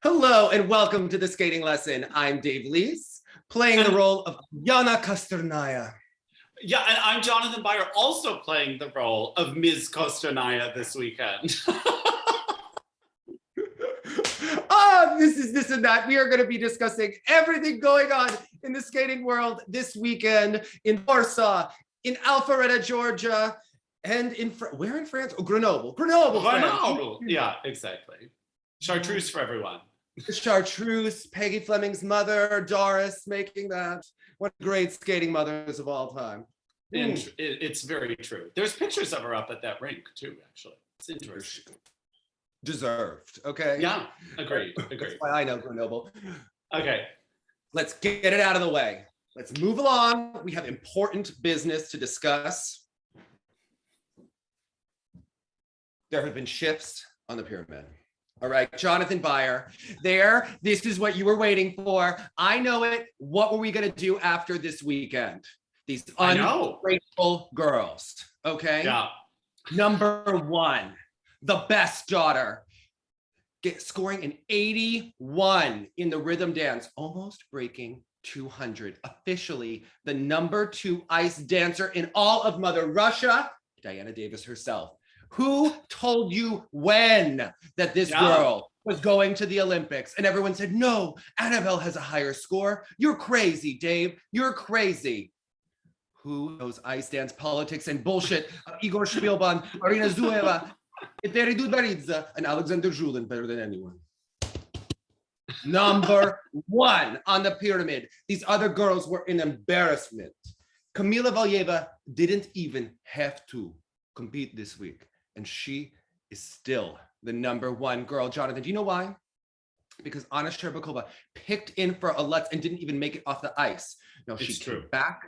Hello and welcome to the skating lesson. I'm Dave Lees, playing the role of Yana Kostornaia. Yeah, and I'm Jonathan Byer, also playing the role of Ms. Kostornaia this weekend. This is this and that. We are going to be discussing everything going on in the skating world this weekend in Warsaw, in Alpharetta, Georgia, and where in France? Oh, Grenoble, France. Yeah, exactly. Chartreuse for everyone. Chartreuse, Peggy Fleming's mother, Doris, making that. One of the great skating mothers of all time. It's very true. There's pictures of her up at that rink too, actually. It's interesting. Deserved, okay? Yeah, agreed. That's why I know Grenoble. Okay. Let's get it out of the way. Let's move along. We have important business to discuss. There have been shifts on the pyramid. All right, Jonathan Byer, this is what you were waiting for. I know it. What were we going to do after this weekend? These ungrateful girls, okay? Yeah. Number one, the best daughter, scoring an 81 in the rhythm dance, almost breaking 200. Officially, the number 2 ice dancer in all of Mother Russia, Diana Davis herself. Who told you when that this girl was going to the Olympics? And everyone said, no, Annabelle has a higher score. You're crazy, Dave. You're crazy. Who knows ice dance politics and bullshit? Igor Shpilban, Marina Zueva, Tutberidze, and Alexander Julin better than anyone. Number 1 on the pyramid. These other girls were an embarrassment. Kamila Valieva didn't even have to compete this week. And she is still the number 1 girl. Jonathan, do you know why? Because Anna Shcherbakova picked in for a Lutz and didn't even make it off the ice. No, she came back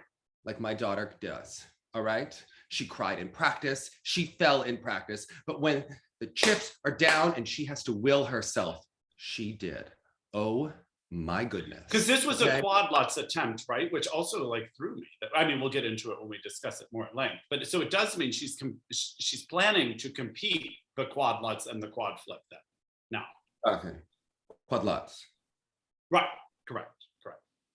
like my daughter does, all right? She cried in practice. She fell in practice. But when the chips are down and she has to will herself, she did. Oh my goodness. Because this was a quad Lutz attempt, right? Which also threw me. I mean, we'll get into it when we discuss it more at length. But so it does mean she's planning to compete the quad Lutz and the quad flip then. Now. Okay. Quad Lutz. Right. Correct.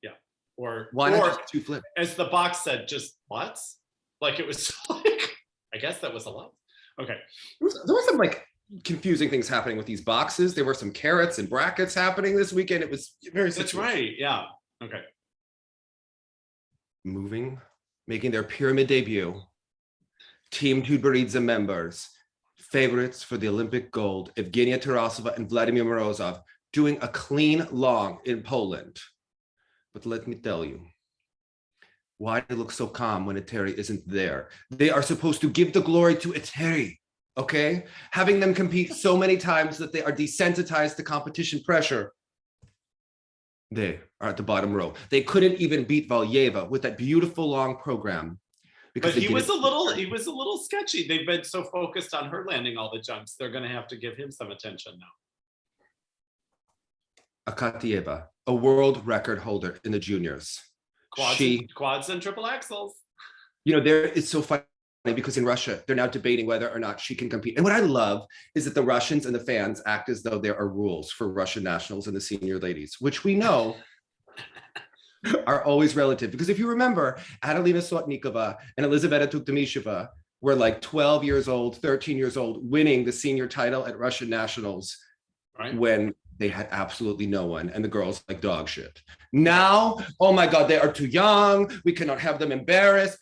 Yeah. Or why not just 2 flip? As the box said, just Lutz. Like it was I guess that was a Lutz. Okay. There was some confusing things happening with these boxes. There were some carrots and brackets happening this weekend. It was very That's right. Yeah. Okay. Making their pyramid debut. Team Tutberidze members, favorites for the Olympic gold, Evgenia Tarasova and Vladimir Morozov, doing a clean long in Poland. But let me tell you, why they look so calm when Eteri isn't there? They are supposed to give the glory to Eteri. Okay, having them compete so many times that they are desensitized to competition pressure. They are at the bottom row. They couldn't even beat Valieva with that beautiful long program. But he was a little sketchy. They've been so focused on her landing all the jumps. They're going to have to give him some attention now. Akatieva, a world record holder in the juniors. Quads and triple axels. It's so funny. Because in Russia, they're now debating whether or not she can compete. And what I love is that the Russians and the fans act as though there are rules for Russian nationals and the senior ladies, which we know are always relative. Because if you remember, Adelina Sotnikova and Elizaveta Tuktamysheva were 12 years old, 13 years old, winning the senior title at Russian nationals when they had absolutely no one, and the girls like dog shit. Now, oh my God, they are too young. We cannot have them embarrassed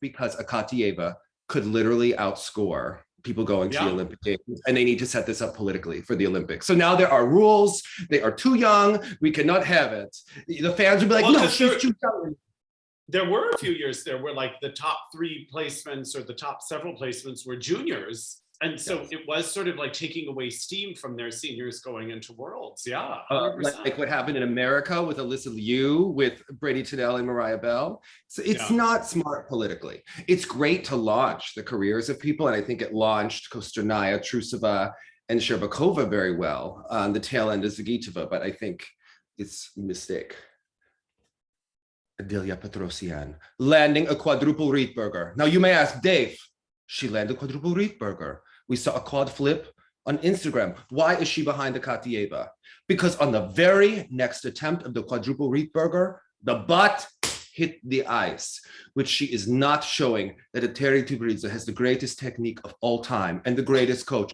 because Akatieva could literally outscore people going to the Olympic Games, and they need to set this up politically for the Olympics. So now there are rules. They are too young. We cannot have it. The fans would be like, no, she's too young. There were a few years there where the top 3 placements or the top several placements were juniors. And so it was sort of taking away steam from their seniors going into Worlds. Yeah. Like what happened in America with Alyssa Liu, with Brady Tedell and Mariah Bell. So it's not smart politically. It's great to launch the careers of people. And I think it launched Kostornaia, Trusova, and Shcherbakova very well on the tail end of Zagitova. But I think it's a mistake. Adelia Petrosian landing a quadruple Rietberger. Now you may ask, Dave, she landed quadruple Rietberger. We saw a quad flip on Instagram. Why is she behind the Katieva? Because on the very next attempt of the quadruple Rietberger, the butt hit the ice, which she is not showing that Tutberidze has the greatest technique of all time and the greatest coach.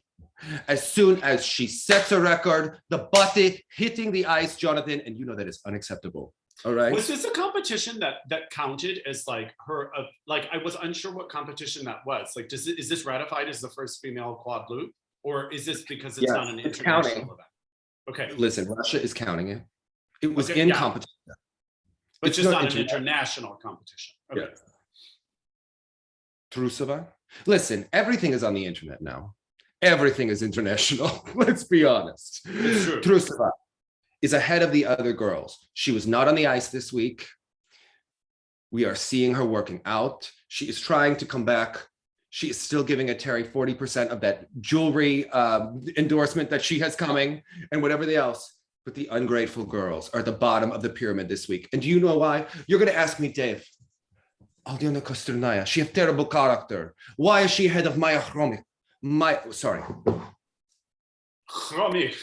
As soon as she sets a record, the butt hitting the ice, Jonathan, and you know that is unacceptable. All right. Was this a competition that counted as like her? Like I was unsure what competition that was. Like, is this ratified as the first female quad loop, or is this because it's not an international event? Okay. Listen, Russia is counting it. It was in competition, but it's just not an international competition. Okay. Yeah. Tarasova. Listen, everything is on the internet now. Everything is international. Let's be honest. It's true. Tarasova is ahead of the other girls. She was not on the ice this week. We are seeing her working out. She is trying to come back. She is still giving a Terry 40% of that jewelry endorsement that she has coming and whatever else. But the ungrateful girls are at the bottom of the pyramid this week. And do you know why? You're going to ask me, Dave. Alysa Kostornaia, she has terrible character. Why is she ahead of Maya Khromykh? Maya Khromykh.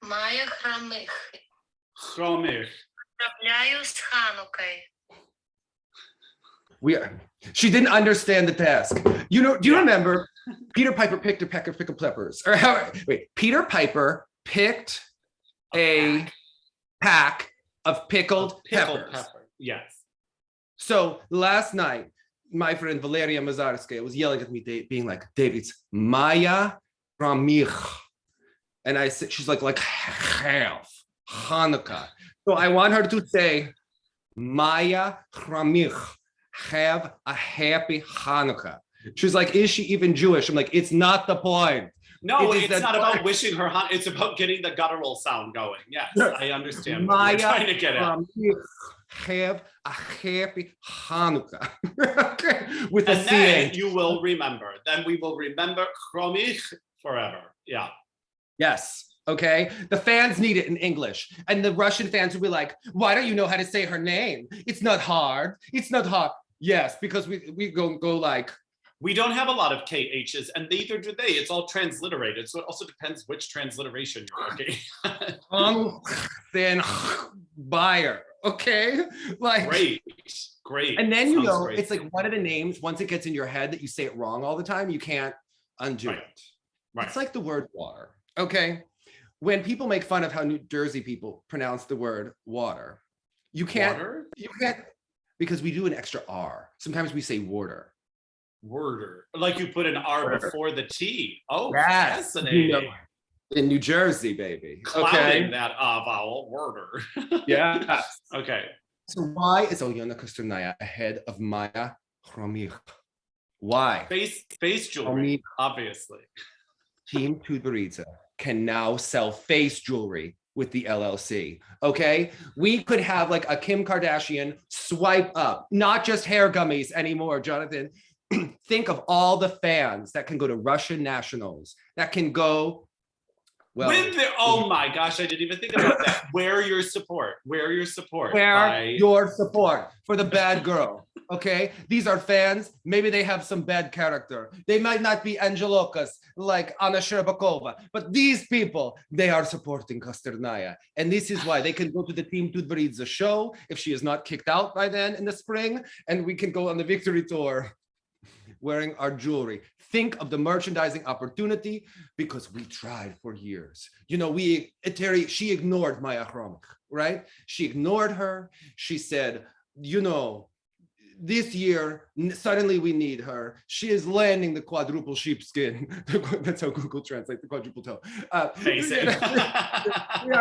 Maya Khromykh. Khromykh. Поздравляю с Ханукой. She didn't understand the task. You know, do you remember Peter Piper picked a peck of pickled peppers? Or Peter Piper picked a pack of pickled peppers. Yes. So last night, my friend Valeria Mazarskaya was yelling at me, being like, Dave, it's Maya Khromykh. And I said, she's like half Hanukkah. So I want her to say, Maya Khromykh, have a happy Hanukkah. She's like, is she even Jewish? I'm like, it's not the point. No, it's not about wishing her, it's about getting the guttural sound going. Yes, I understand what you're trying to get at. Have a happy Hanukkah. With and then you will remember. Then we will remember Khromykh forever. Yeah. Yes. Okay. The fans need it in English. And the Russian fans will be like, why don't you know how to say her name? It's not hard. It's not hard. Yes, because we go like. We don't have a lot of KHs, and neither do they. It's all transliterated. So it also depends which transliteration you're looking at. Then buyer. Okay. Like great. And then it's like one of the names, once it gets in your head that you say it wrong all the time, you can't undo it. Right. It's like the word water. Okay. When people make fun of how New Jersey people pronounce the word water, you can't because we do an extra R. Sometimes we say water. Worder. Like you put an R before the T. Oh, yes. Fascinating. You know, in New Jersey, baby. Clouding that vowel, worder. Yeah. Okay. So why is Alysa Kostornaia ahead of Maya Khromykh? Why? Face jewelry, obviously. Team Tutberidze can now sell face jewelry with the LLC. Okay, we could have like a Kim Kardashian swipe up, not just hair gummies anymore, Jonathan. Think of all the fans that can go to Russian nationals, that can go. Well, oh my gosh, I didn't even think about that. Where your support for the bad girl. Okay, these are fans. Maybe they have some bad character. They might not be Angelokas like Anna Shcherbakova, but these people, they are supporting Kostornaia. And this is why they can go to the Team Tutberidze show if she is not kicked out by then in the spring, and we can go on the victory tour wearing our jewelry. Think of the merchandising opportunity, because we tried for years. You know, she ignored Maya Khromykh, right? She ignored her. She said, you know, this year, suddenly we need her. She is landing the quadruple sheepskin. That's how Google translates the quadruple toe. we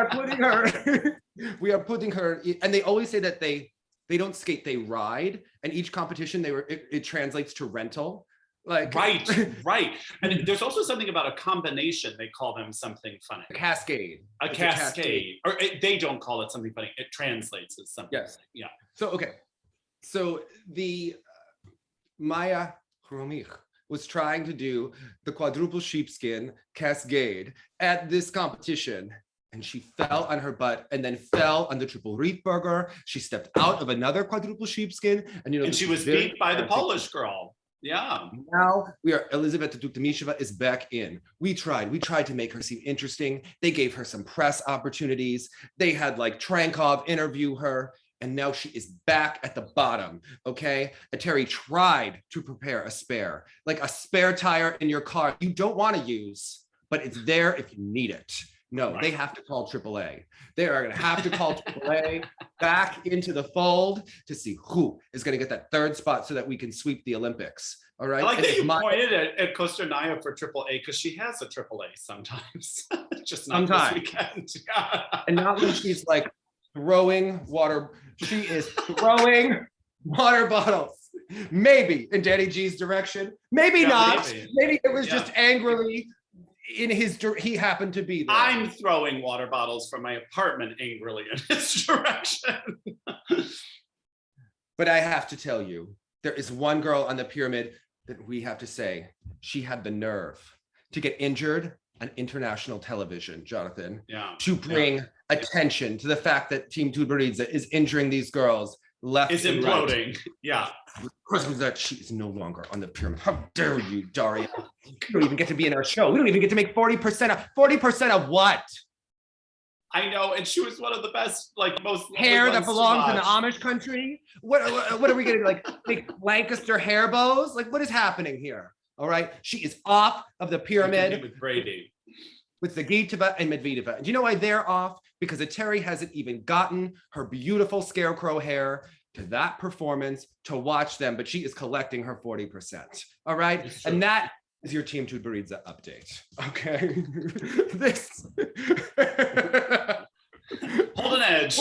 are putting her, and they always say that they don't skate, they ride. And each competition, it translates to rental. Like right. And there's also something about a combination. They call them something funny. A cascade. A cascade. Or they don't call it something funny. It translates as something. Yes. Funny. Yeah. So, okay. So the Maya Khromykh was trying to do the quadruple sheepskin cascade at this competition, and she fell on her butt and then fell on the triple Rietberger. She stepped out of another quadruple sheepskin, and she was beat by the Polish girl. Yeah. Now Liza Tuktamysheva is back in. We tried to make her seem interesting. They gave her some press opportunities. They had like Trankov interview her, and now she is back at the bottom, okay? Terry tried to prepare a spare, like a spare tire in your car you don't want to use, but it's there if you need it. No, They have to call AAA. They are going to have to call AAA back into the fold to see who is going to get that third spot so that we can sweep the Olympics. All right. I like that you pointed at Kostornaia for AAA because she has a AAA sometimes, just not this weekend. And not when she's like throwing water. She is throwing water bottles. Maybe in Daddy G's direction. Maybe not. Maybe it was just angrily. He happened to be there. I'm throwing water bottles from my apartment angrily in his direction. But I have to tell you, there is one girl on the pyramid that we have to say, she had the nerve to get injured on international television, Jonathan, to bring attention to the fact that Team Tutberidze is injuring these girls left is and imploding. Right. Yeah. Because that she is no longer on the pyramid. How dare you, Daria? You don't even get to be in our show. We don't even get to make 40% of what? I know, and she was one of the best, like most hair that belongs in the Amish country. What are we gonna like make Lancaster hair bows? Like what is happening here? All right, she is off of the pyramid with Brady, with Zagitova and Medvedeva. And do you know why they're off? Because Terry hasn't even gotten her beautiful scarecrow hair to that performance to watch them, but she is collecting her 40%. All right, and that is your Team Tutberidze update. Okay, this hold an edge.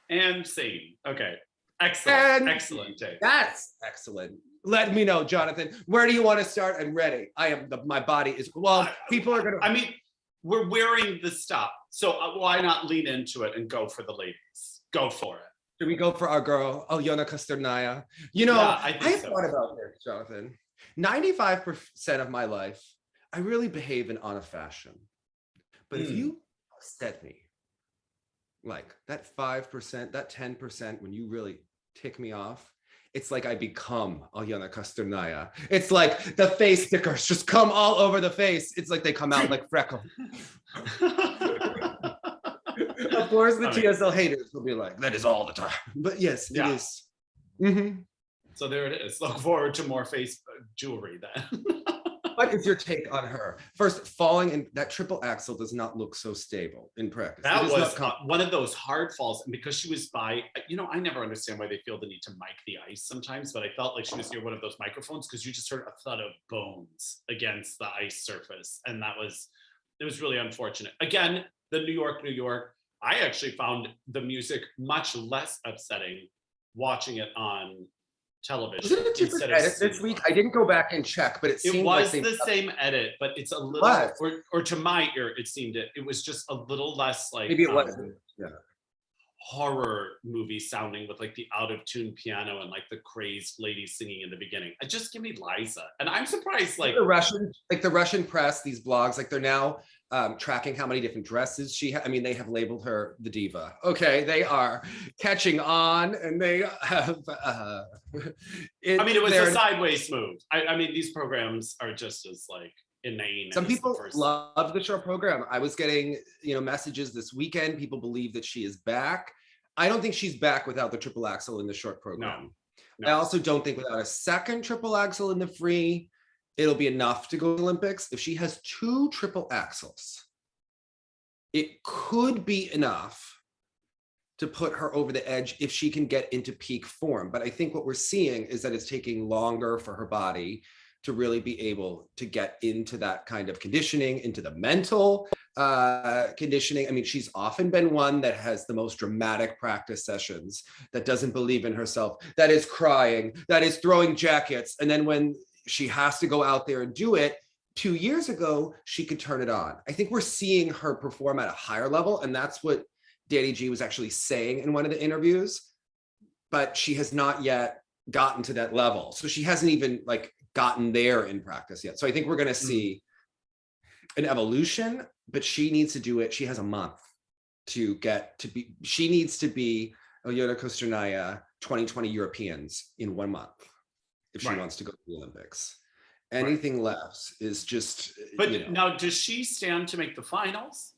And scene. Okay, excellent, excellent take. That's excellent. Let me know, Jonathan. Where do you want to start? I'm ready. I am. My body is. Well, people are gonna. I mean, we're wearing the stuff, so why not lean into it and go for the ladies? Go for it. Should we go for our girl, Alyona Kostornaia? You know, I thought about this, Jonathan. 95% of my life, I really behave in honor fashion. But if you said me, like that 5%, that 10%, when you really tick me off, it's like I become Alyona Kostornaia. It's like the face stickers just come all over the face. It's like they come out like freckle. Of course, the TSL haters will be like, that is all the time. But yes, it is. Mm-hmm. So there it is. Look forward to more face jewelry then. What is your take on her? First, falling in that triple axel does not look so stable in practice. That was one of those hard falls. And because she was by, I never understand why they feel the need to mic the ice sometimes, but I felt like she was near one of those microphones because you just heard a thud of bones against the ice surface. And it was really unfortunate. Again, the New York, I actually found the music much less upsetting watching it on television. Was it a different edit this week? I didn't go back and check, but it seemed was like the same edit, but it's a little, or to my ear, it seemed it was just a little less like maybe it wasn't. Yeah. Horror movie sounding with like the out of tune piano and like the crazed lady singing in the beginning. Just give me Liza, and I'm surprised like the Russian press, these blogs, like they're now tracking how many different dresses she had. I mean, they have labeled her the diva. Okay, they are catching on, and they have. It was a sideways move. I mean, these programs are just as like inane. Some people love the show program. I was getting messages this weekend. People believe that she is back. I don't think she's back without the triple axel in the short program. No. I also don't think without a second triple axel in the free, it'll be enough to go to the Olympics. If she has 2 triple axels, it could be enough to put her over the edge if she can get into peak form. But I think what we're seeing is that it's taking longer for her body to really be able to get into that kind of conditioning, into the mental conditioning. I mean, she's often been one that has the most dramatic practice sessions, that doesn't believe in herself, that is crying, that is throwing jackets. And then when she has to go out there and do it, 2 years ago, she could turn it on. I think we're seeing her perform at a higher level. And that's what Daddy G was actually saying in one of the interviews, but she has not yet gotten to that level. So she hasn't even gotten there in practice yet. So I think we're going to see an evolution, but she needs to do it. She has a month to get to be, she needs to be Alyona Kostornaia 2020 Europeans in 1 month if she Right. wants to go to the Olympics. Anything less is just, But now, does she stand to make the finals?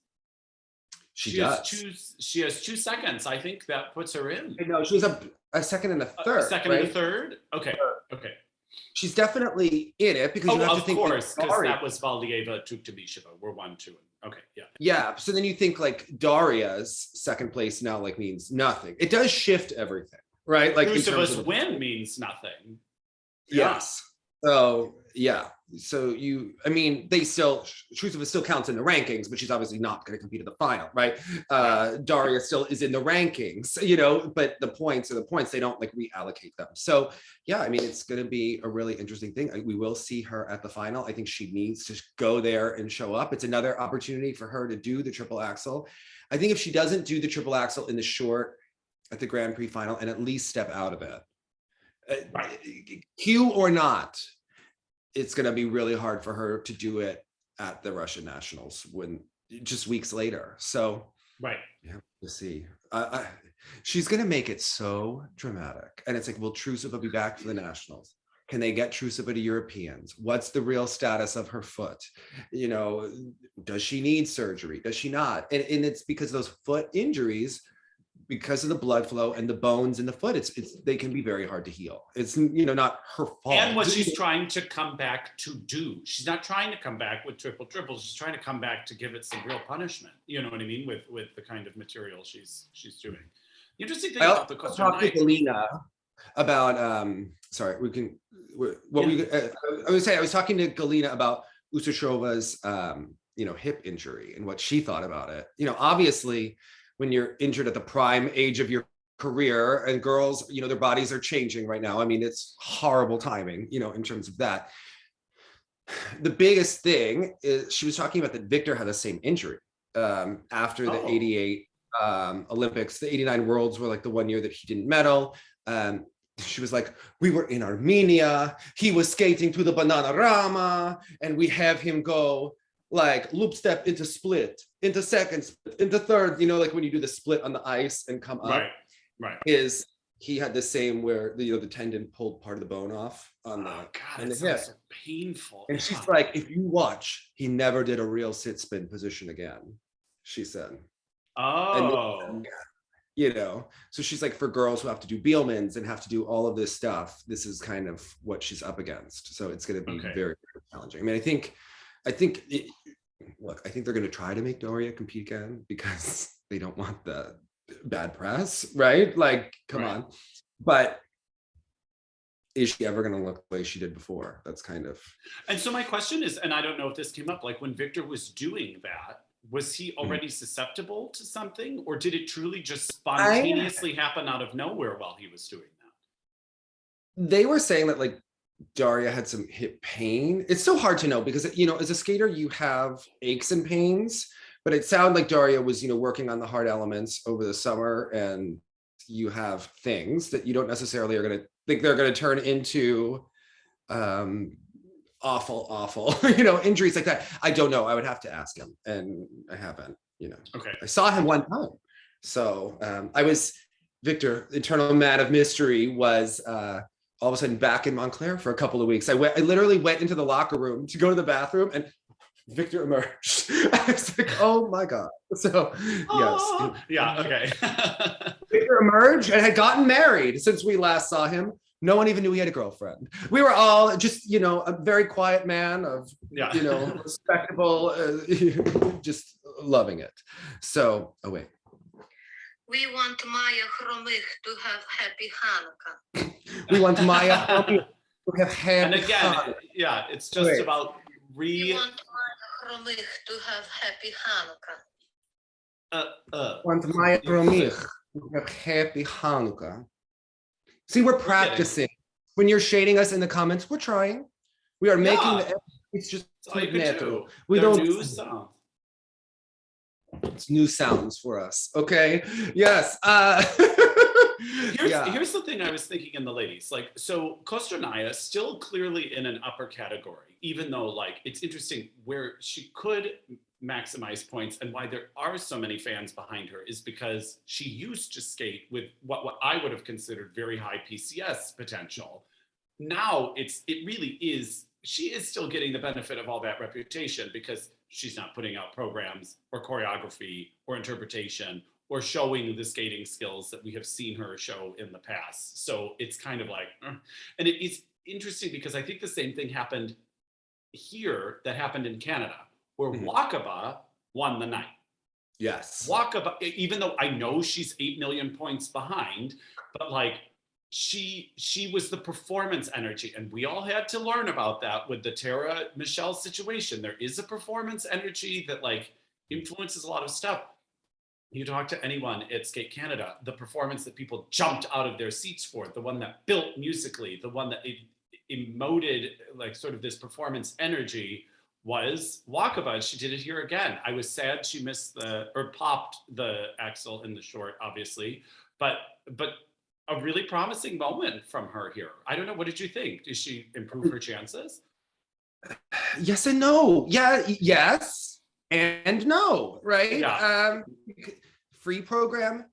she has does. she has 2 seconds. I think that puts her in. No, she was a second and a third. A second and a third? Okay. Okay. She's definitely in it because you have to think. Of course, because that was Liza Tuktamysheva. We're 1-2. Okay, yeah. Yeah. So then you think like Daria's second place now like means nothing. It does shift everything, right? Like Trusova's win means nothing. Yes. So yeah. So Trusova still counts in the rankings, but she's obviously not going to compete at the final, right? Daria still is in the rankings, but the points are the points. They don't like reallocate them. So yeah, I mean, it's going to be a really interesting thing. We will see her at the final. I think she needs to go there and show up. It's another opportunity for her to do the triple axel. I think if she doesn't do the triple axel in the short at the Grand Prix final and at least step out of it, Q or not, it's going to be really hard for her to do it at the Russian Nationals when just weeks later. So yeah, we'll see. She's going to make it so dramatic. And it's like, will Trusova be back for the Nationals? Can they get Trusova to Europeans? What's the real status of her foot? Does she need surgery? Does she not? And it's because those foot injuries, because of the blood flow and the bones in the foot, they can be very hard to heal. It's not her fault. And what she's trying to come back to do. She's not trying to come back with triples. She's trying to come back to give it some real punishment. You know what I mean? With the kind of material she's doing. The interesting thing about the Kostornaia. Paulina about I was talking to Galina about Usachova's hip injury and what she thought about it. Obviously, when you're injured at the prime age of your career, and girls, their bodies are changing right now. I mean, it's horrible timing, in terms of that. The biggest thing is she was talking about that Victor had the same injury after the 88 Olympics. The 89 Worlds were like the one year that he didn't medal. She was like, we were in Armenia. He was skating to the Bananarama, and we have him go like loop step into split, into second split, into third, like when you do the split on the ice and come up. Right. He had the same where the tendon pulled part of the bone off on the it sounds so painful. And she's like, if you watch, he never did a real sit spin position again, she said. Oh. And, so she's like, for girls who have to do Bielmans and have to do all of this stuff, this is kind of what she's up against. So it's going to be very, very challenging. I mean, I think they're going to try to make Daria compete again because they don't want the bad press, right? Like, come on. But is she ever going to look the way she did before? That's kind of. And so my question is, and I don't know if this came up, like when Victor was doing that, was he already susceptible to something, or did it truly just spontaneously happen out of nowhere while he was doing that? They were saying that like Daria had some hip pain. It's so hard to know because, as a skater, you have aches and pains, but it sounded like Daria was, working on the hard elements over the summer, and you have things that you don't necessarily are going to think they're going to turn into awful, injuries like that. I don't know. I would have to ask him, and I haven't, Okay. I saw him one time. So Victor, eternal man of mystery, was all of a sudden back in Montclair for a couple of weeks. I literally went into the locker room to go to the bathroom, and Victor emerged. I was like, oh my God. So yes. Yeah, okay. Victor emerged and had gotten married since we last saw him. No one even knew he had a girlfriend. We were all just, a very quiet man of, respectable, just loving it. So, oh wait. We want Maya Khromykh to have happy Hanukkah. We want Maya Khromykh to have happy And again, Hanukkah. it's just about We want Maya Khromykh to have happy Hanukkah. Want Maya Khromykh to have happy Hanukkah. See, we're practicing. When you're shading us in the comments, we're trying. We are making the effort. It's just we don't new sounds. It's new sounds for us. Okay. Yes. Here's the thing I was thinking in the ladies. Like, so Kostornaia still clearly in an upper category, even though like it's interesting where she could maximize points and why there are so many fans behind her is because she used to skate with what I would have considered very high PCS potential. Now it really is, she is still getting the benefit of all that reputation because she's not putting out programs or choreography or interpretation or showing the skating skills that we have seen her show in the past. So it's kind of like, and it is interesting because I think the same thing happened here that happened in Canada, where Wakaba won the night. Yes. Wakaba, even though I know she's 8 million points behind, but like she was the performance energy, and we all had to learn about that with the Tara Michelle situation. There is a performance energy that like influences a lot of stuff. You talk to anyone at Skate Canada, the performance that people jumped out of their seats for, the one that built musically, the one that emoted like sort of this performance energy was Wakaba. She did it here again. I was sad she missed popped the axle in the short, obviously, but a really promising moment from her here. I don't know. What did you think? Did she improve her chances? Yes and no. Yeah, yes and no, right? Yeah. Free program,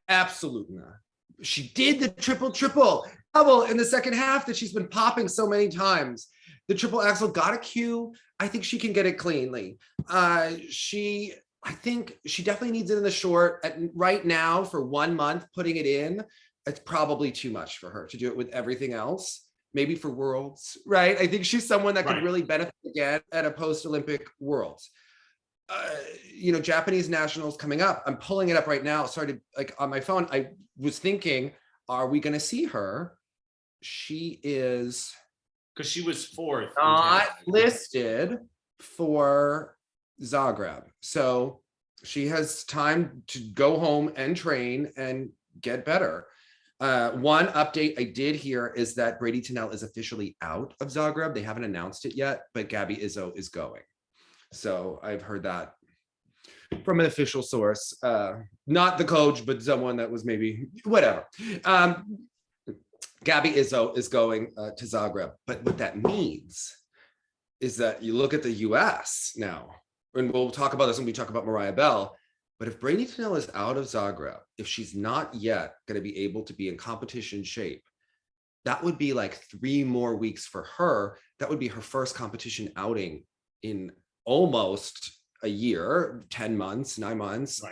absolutely not. She did the triple double in the second half that she's been popping so many times. The triple axel got a cue. I think she can get it cleanly. I think she definitely needs it in the short. Right now, for 1 month, putting it in, it's probably too much for her to do it with everything else. Maybe for Worlds, right? I think she's someone that could really benefit again at a post-Olympic Worlds. Japanese nationals coming up. I'm pulling it up right now. Sorry, like on my phone. I was thinking, are we going to see her? She is, because she was fourth, not listed for Zagreb, so she has time to go home and train and get better. One update I did hear is that Brady Tennell is officially out of Zagreb. They haven't announced it yet, but Gabby Izzo is going. So I've heard that from an official source, not the coach, but someone that was maybe whatever. Gabby Izzo is going to Zagreb. But what that means is that you look at the US now, and we'll talk about this when we talk about Mariah Bell, but if Brady Tennell is out of Zagreb, if she's not yet going to be able to be in competition shape, that would be like 3 more weeks for her. That would be her first competition outing in almost a year, 10 months, 9 months,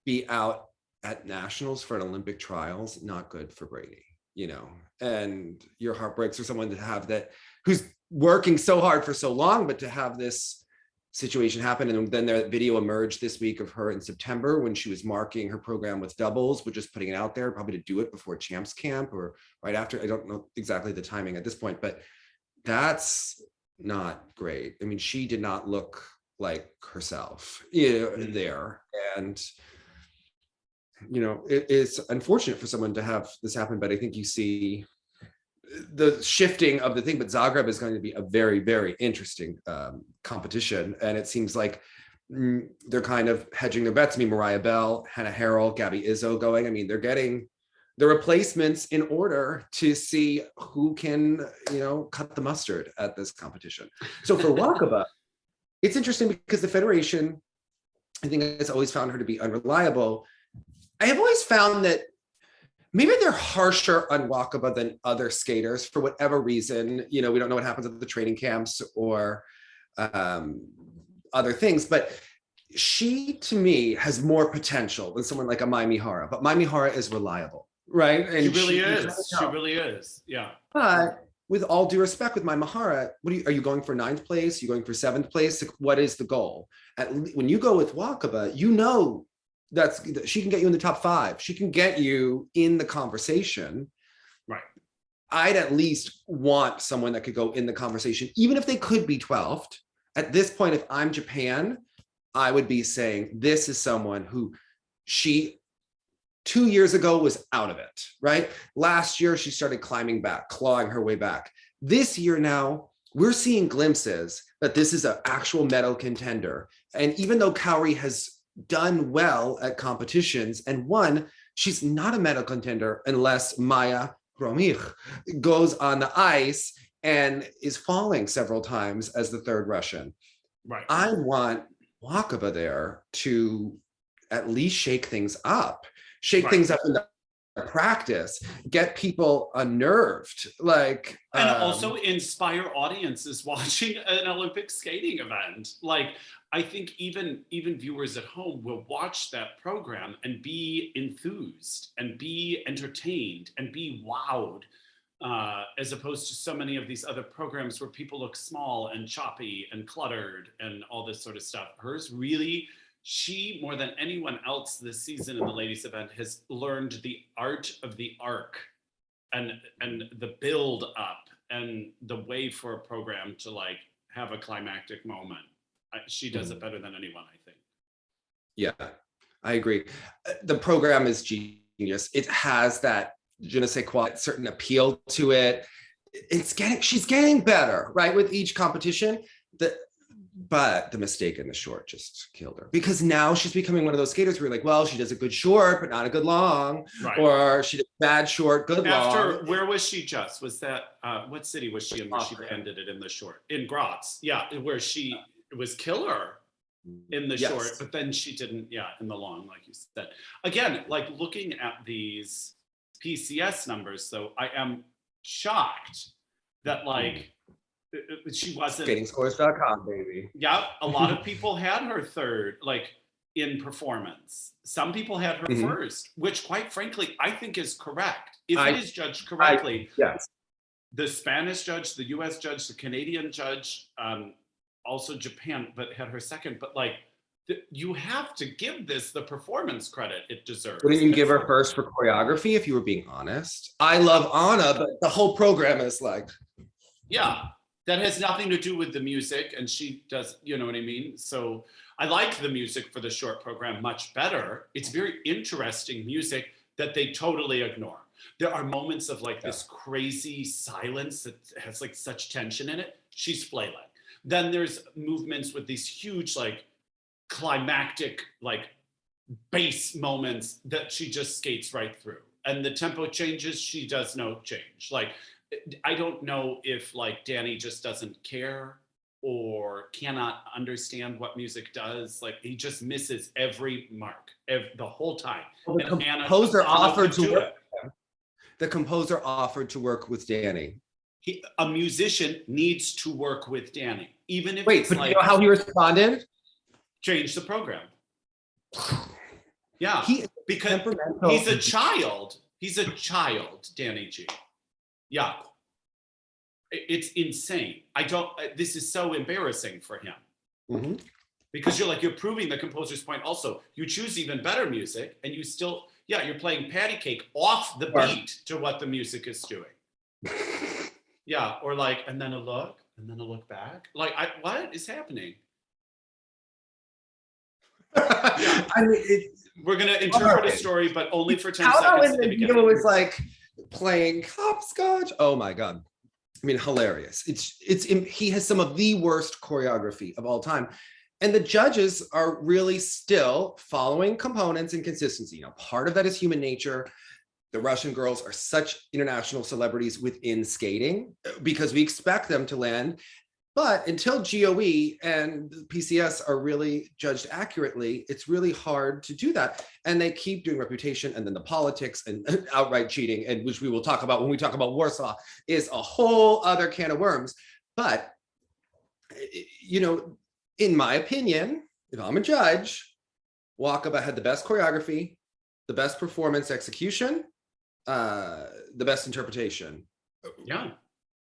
be out at nationals for an Olympic trials. Not good for Brady, and your heart breaks for someone to have that, who's working so hard for so long, but to have this situation happen. And then the video emerged this week of her in September when she was marking her program with doubles, but just putting it out there, probably to do it before Champs Camp or right after. I don't know exactly the timing at this point, but that's not great. I mean, she did not look like herself there. And, it is unfortunate for someone to have this happen, but I think you see the shifting of the thing. But Zagreb is going to be a very, very interesting competition. And it seems like they're kind of hedging their bets. I mean, Mariah Bell, Hannah Harrell, Gabby Izzo going. I mean, they're getting the replacements in order to see who can, cut the mustard at this competition. So for Wakaba, it's interesting because the federation, I think, has always found her to be unreliable. I have always found that maybe they're harsher on Wakaba than other skaters for whatever reason. We don't know what happens at the training camps or other things, but she, to me, has more potential than someone like a Mai Mihara. But Mai Mihara is reliable, right? And she really is. She really is. Yeah. But with all due respect, with Mai Mihara, are you going for 9th place? Are you going for 7th place? What is the goal? When you go with Wakaba, she can get you in the top 5. She can get you in the conversation. Right. I'd at least want someone that could go in the conversation, even if they could be 12th. At this point, if I'm Japan, I would be saying this is someone who 2 years ago was out of it, right? Last year, she started climbing back, clawing her way back. This year now, we're seeing glimpses that this is an actual medal contender. And even though Kaori has done well at competitions and won, she's not a medal contender unless Maya Khromykh goes on the ice and is falling several times as the 3rd Russian. Right. I want Wakaba there to at least shake things up in the practice, get people unnerved, like and also inspire audiences watching an Olympic skating event. Like, I think even viewers at home will watch that program and be enthused and be entertained and be wowed, as opposed to so many of these other programs where people look small and choppy and cluttered and all this sort of stuff. Hers really, she, more than anyone else this season in the ladies event, has learned the art of the arc and the build up and the way for a program to like have a climactic moment. She does it better than anyone, I think. Yeah, I agree. The program is genius. It has that je ne sais quoi, certain appeal to it. She's getting better, right, with each competition. But the mistake in the short just killed her, because now she's becoming one of those skaters where you're like, well, she does a good short, but not a good long, right. Or she did a bad short, good long. Where was she just? Was that, what city was she in where she landed it in the short? In Graz, yeah, where she was killer in the short, but then she didn't, in the long, like you said. Again, like looking at these PCS numbers, though, I am shocked that like, she wasn't skatingscores.com, baby. Yeah, a lot of people had her third, like in performance. Some people had her first, which quite frankly, I think is correct. If it is judged correctly, yes. The Spanish judge, the US judge, the Canadian judge, also Japan, but had her second. But like, you have to give this the performance credit it deserves. Wouldn't you give her first for choreography if you were being honest? I love Anna, but the whole program is like... Yeah. That has nothing to do with the music, and she does, you know what I mean? So I like the music for the short program much better. It's very interesting music that they totally ignore. There are moments of like this crazy silence that has like such tension in it. She's flailing. Then there's movements with these huge like climactic like bass moments that she just skates right through. And the tempo changes, she does no change. Like, I don't know if like Danny just doesn't care or cannot understand what music does. Like he just misses every mark the whole time. Well, the composer offered to work. The composer offered to work with Danny. A musician needs to work with Danny, even if but like, you know how he responded? Change the program. Yeah, because he's a child. He's a child, Danny G. Yeah, it's insane. This is so embarrassing for him. Because you're proving the composer's point also. You choose even better music and you still, you're playing patty cake off the beat to what the music is doing. Yeah, or like, and then a look back. Like, what is happening? Yeah. I mean, we're going to interpret a story, but only for 10 seconds. It was like playing hopscotch. Oh my God. I mean, hilarious. He has some of the worst choreography of all time. And the judges are really still following components and consistency. You know, part of that is human nature. The Russian girls are such international celebrities within skating because we expect them to land. But until GOE and PCS are really judged accurately, it's really hard to do that. And they keep doing reputation, and then the politics and outright cheating, and which we will talk about when we talk about Warsaw, is a whole other can of worms. But, you know, in my opinion, if I'm a judge, Wakaba had the best choreography, the best performance execution, the best interpretation. Yeah.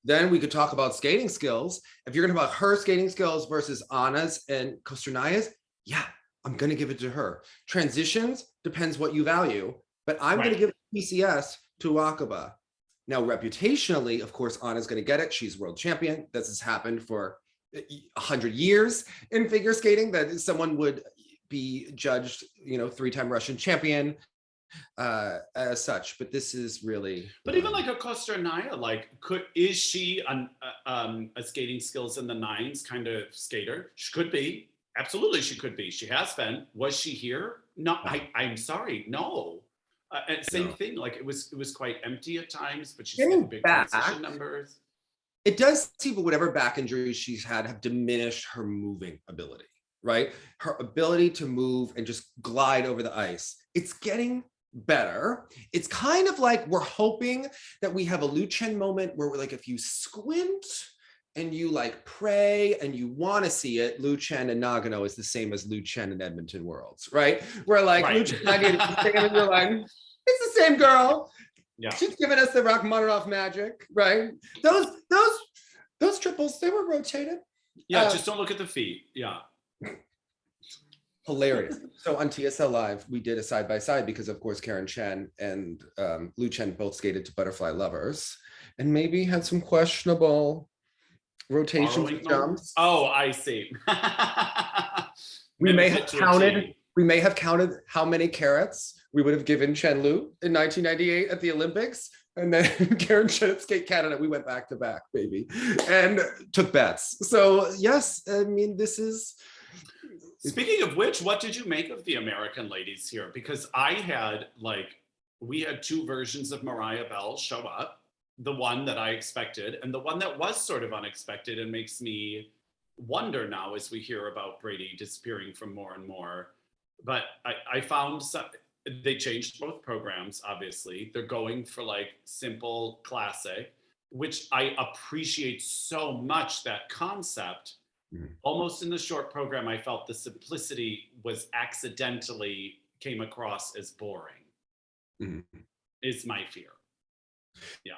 Then we could talk about skating skills. If you're going to talk about her skating skills versus Anna's and Kostornaia's, I'm going to give it to her. Transitions depends what you value, but I'm going to give PCS to Wakaba. Now, reputationally, of course, Anna's going to get it. She's world champion. This has happened for 100 years in figure skating, that someone would be judged, you know, 3-time Russian champion. As such, but this is really. But even like a Kostornaia, like, is she a skating skills in the 9s kind of skater? She could be. Absolutely, she could be. She has been. Was she here? No, I'm sorry, no. And same thing. Like it was quite empty at times, but she's getting big transition numbers. It does seem, but whatever back injuries she's had have diminished her moving ability. right? Her ability to move and just glide over the ice. It's getting better. It's kind of like we're hoping that we have a Liu Chen moment where we're like, if you squint and you like pray and you want to see it, Liu Chen and Nagano is the same as Liu Chen and Edmonton Worlds, right? We're like, Right. Liu Chen and Nagano, and you're like, it's the same girl. Yeah. She's giving us the Rachmaninoff magic, right? Those triples, they were rotated. Yeah, just don't look at the feet. Yeah. Hilarious. So on TSL Live, we did a side-by-side because, of course, Karen Chen and Liu Chen both skated to Butterfly Lovers and maybe had some questionable rotations and jumps. Oh, I see. We may have counted how many carats we would have given Chen Lu in 1998 at the Olympics. And then Karen Chen at Skate Canada, we went back to back, baby, and took bets. So yes, I mean, this is... Speaking of which, what did you make of the American ladies here? Because we had two versions of Mariah Bell show up, the one that I expected and the one that was sort of unexpected and makes me wonder now as we hear about Brady disappearing from more and more. But I found they changed both programs, obviously. They're going for like simple classic, which I appreciate so much, that concept. Almost in the short program, I felt the simplicity was accidentally came across as boring. Is my fear. Yeah.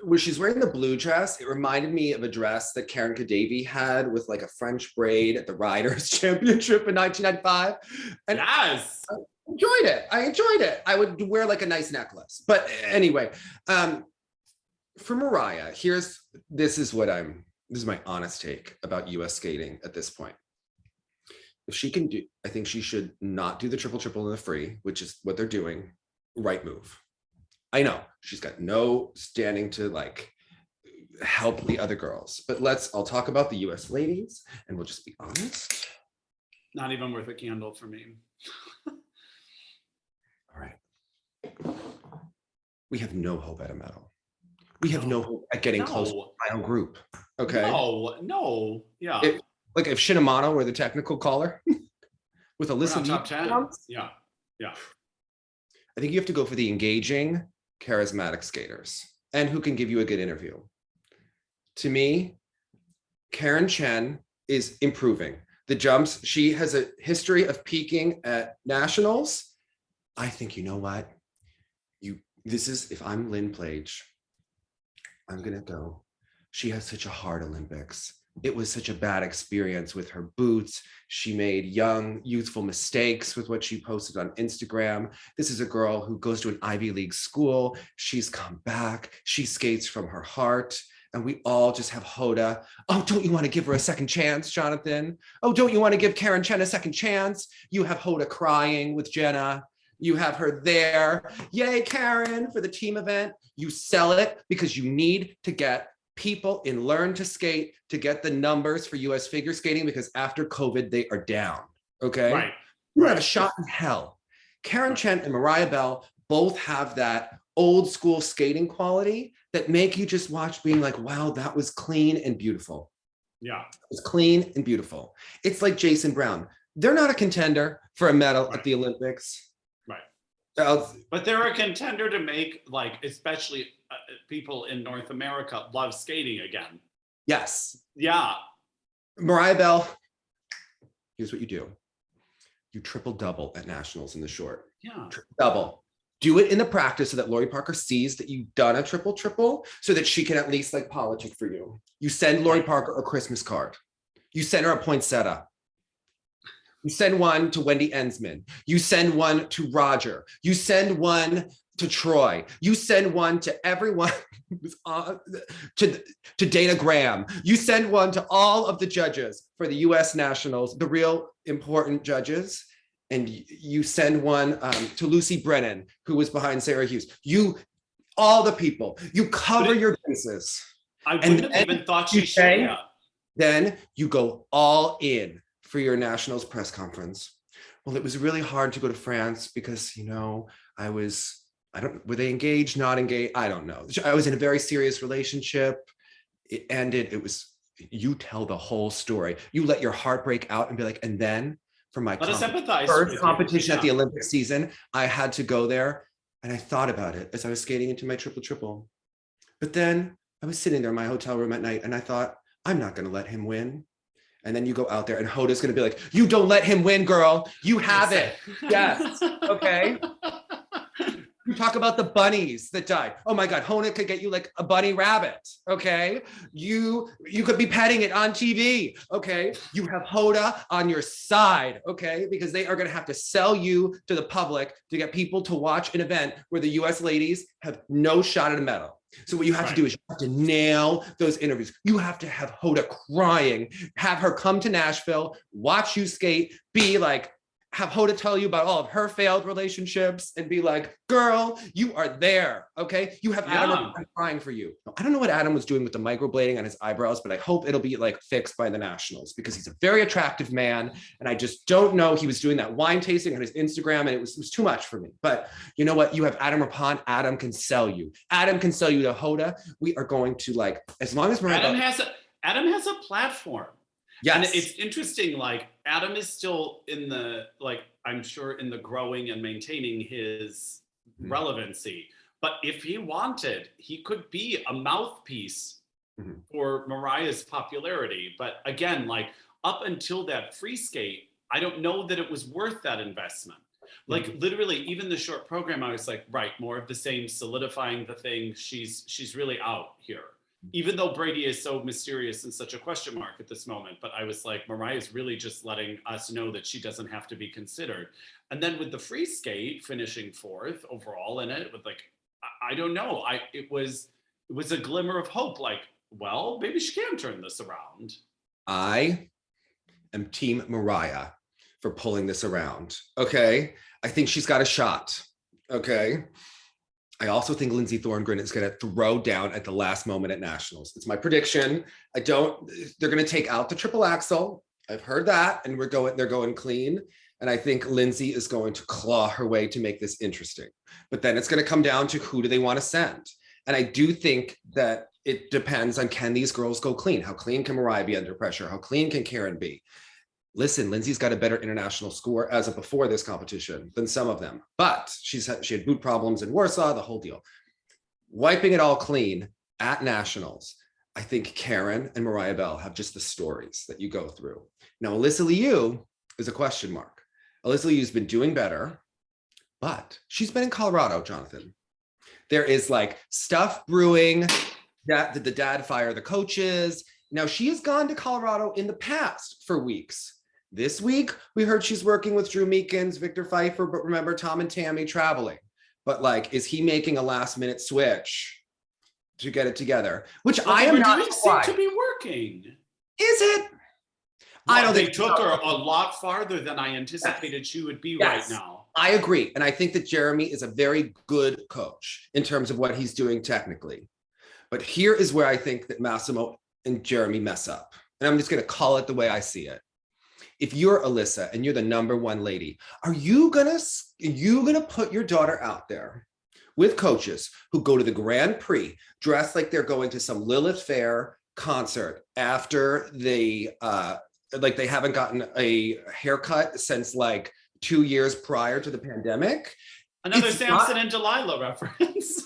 Where she's wearing the blue dress, it reminded me of a dress that Karen Kadavi had with like a French braid at the Riders Championship in 1995. And yes. I enjoyed it. I would wear like a nice necklace. But anyway, for Mariah, this is my honest take about US skating at this point. If she can do, I think she should not do the triple in the free, which is what they're doing. Right move. I know she's got no standing to like help the other girls, but I'll talk about the US ladies and we'll just be honest. Not even worth a candle for me. All right. We have no hope at a medal. We have no hope at getting close to the final group. Okay. No. Yeah. If Shinamano were the technical caller with Alyssa Liu, top 10. Yeah. I think you have to go for the engaging, charismatic skaters and who can give you a good interview. To me, Karen Chen is improving. The jumps, she has a history of peaking at nationals. I think, you know what? If I'm Lynn Plage, I'm gonna go. She has such a hard Olympics. It was such a bad experience with her boots. She made young, youthful mistakes with what she posted on Instagram. This is a girl who goes to an Ivy League school. She's come back. She skates from her heart. And we all just have Hoda. Oh, don't you want to give her a second chance, Jonathan? Oh, don't you want to give Karen Chen a second chance? You have Hoda crying with Jenna. You have her there. Yay, Karen, for the team event. You sell it because you need to get people in Learn to Skate to get the numbers for US figure skating, because after COVID, they are down, okay? Right. You have a shot in hell. Karen Chen and Mariah Bell both have that old school skating quality that make you just watch being like, wow, that was clean and beautiful. Yeah. It's clean and beautiful. It's like Jason Brown. They're not a contender for a medal at the Olympics. But they're a contender to make, like, especially people in North America love skating again. Yes. Yeah. Mariah Bell, here's what you do. You triple double at nationals in the short. Yeah. Triple double. Do it in the practice so that Lori Parker sees that you've done a triple so that she can at least like politic for you. You send Lori Parker a Christmas card. You send her a poinsettia. You send one to Wendy Ensman. You send one to Roger. You send one to Troy. You send one to everyone, to Dana Graham. You send one to all of the judges for the US Nationals, the real important judges. And you send one to Lucy Brennan, who was behind Sarah Hughes. All the people, you cover your bases. I wouldn't have even thought she should have. Then you go all in for your nationals press conference. Well, it was really hard to go to France because, were they engaged, not engaged? I don't know. I was in a very serious relationship. It ended. you tell the whole story. You let your heart break out and be like, and then for my Let us empathize first with competition you. at the Olympic season, I had to go there, and I thought about it as I was skating into my triple. But then I was sitting there in my hotel room at night, and I thought, I'm not going to let him win. And then you go out there, and Hoda's going to be like, you don't let him win, girl. You have it. Yes. Okay. You talk about the bunnies that died. Oh my God, Hoda could get you like a bunny rabbit. Okay. You could be petting it on TV. Okay. You have Hoda on your side. Okay. Because they are going to have to sell you to the public to get people to watch an event where the US ladies have no shot at a medal. So what you have to do is you have to nail those interviews. You have to have Hoda crying, have her come to Nashville, watch you skate, be like, have Hoda tell you about all of her failed relationships and be like, girl, you are there, okay? You have Adam crying for you. I don't know what Adam was doing with the microblading on his eyebrows, but I hope it'll be like fixed by the Nationals because he's a very attractive man. And I just don't know. He was doing that wine tasting on his Instagram and it was too much for me. But you know what? You have Adam Rapon. Adam can sell you. Adam can sell you to Hoda. We are going to like, as long as Adam has a platform. Yes. And it's interesting, like Adam is still in the, like, I'm sure in the growing and maintaining his relevancy. But if he wanted, he could be a mouthpiece for Mariah's popularity. But again, like up until that free skate, I don't know that it was worth that investment. Like literally, even the short program, I was like, right, more of the same, solidifying the thing. She's really out here. Even though Brady is so mysterious and such a question mark at this moment, but I was like, Mariah is really just letting us know that she doesn't have to be considered. And then with the free skate finishing fourth overall in it, with like, I don't know, it was a glimmer of hope. Like, well, maybe she can turn this around. I am Team Mariah for pulling this around. Okay, I think she's got a shot. Okay. I also think Lindsay Thorngren is going to throw down at the last moment at Nationals. It's my prediction. They're going to take out the triple axel. I've heard that, and they're going clean. And I think Lindsay is going to claw her way to make this interesting. But then it's going to come down to who do they want to send. And I do think that it depends on, can these girls go clean? How clean can Mariah be under pressure? How clean can Karen be? Listen, Lindsay's got a better international score as of before this competition than some of them, but she had boot problems in Warsaw, the whole deal. Wiping it all clean at Nationals, I think Karen and Mariah Bell have just the stories that you go through. Now, Alyssa Liu is a question mark. Alyssa Liu's been doing better, but she's been in Colorado, Jonathan. There is like stuff brewing. Did the dad fire the coaches? Now, she has gone to Colorado in the past for weeks. This week, we heard she's working with Drew Meekins, Victor Pfeiffer, but remember Tom and Tammy traveling. But like, is he making a last minute switch to get it together? Which I am not seem to be working. Is it? Well, I don't think they took her a lot farther than I anticipated she would be right now. I agree. And I think that Jeremy is a very good coach in terms of what he's doing technically. But here is where I think that Massimo and Jeremy mess up. And I'm just going to call it the way I see it. If you're Alyssa and you're the number one lady, are you gonna put your daughter out there with coaches who go to the Grand Prix dressed like they're going to some Lilith Fair concert after they haven't gotten a haircut since like 2 years prior to the pandemic? Another Samson and Delilah reference.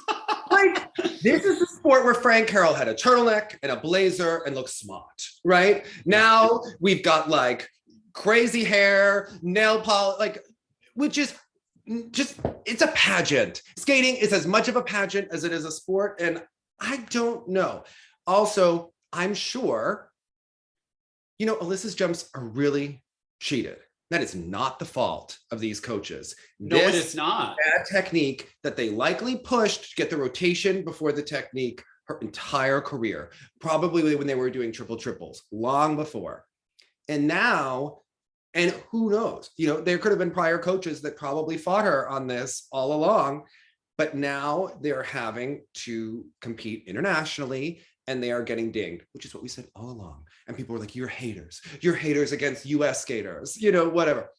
Like, this is the sport where Frank Carroll had a turtleneck and a blazer and looked smart, right? Now we've got like crazy hair, nail polish, like, which is just, it's a pageant. Skating is as much of a pageant as it is a sport. And I don't know. Also, I'm sure, Alyssa's jumps are really cheated. That is not the fault of these coaches. No, it is not. Bad technique that they likely pushed to get the rotation before the technique her entire career, probably when they were doing triples, long before. And now, and who knows, there could have been prior coaches that probably fought her on this all along, but now they're having to compete internationally and they are getting dinged, which is what we said all along. And people were like, you're haters against US skaters, whatever.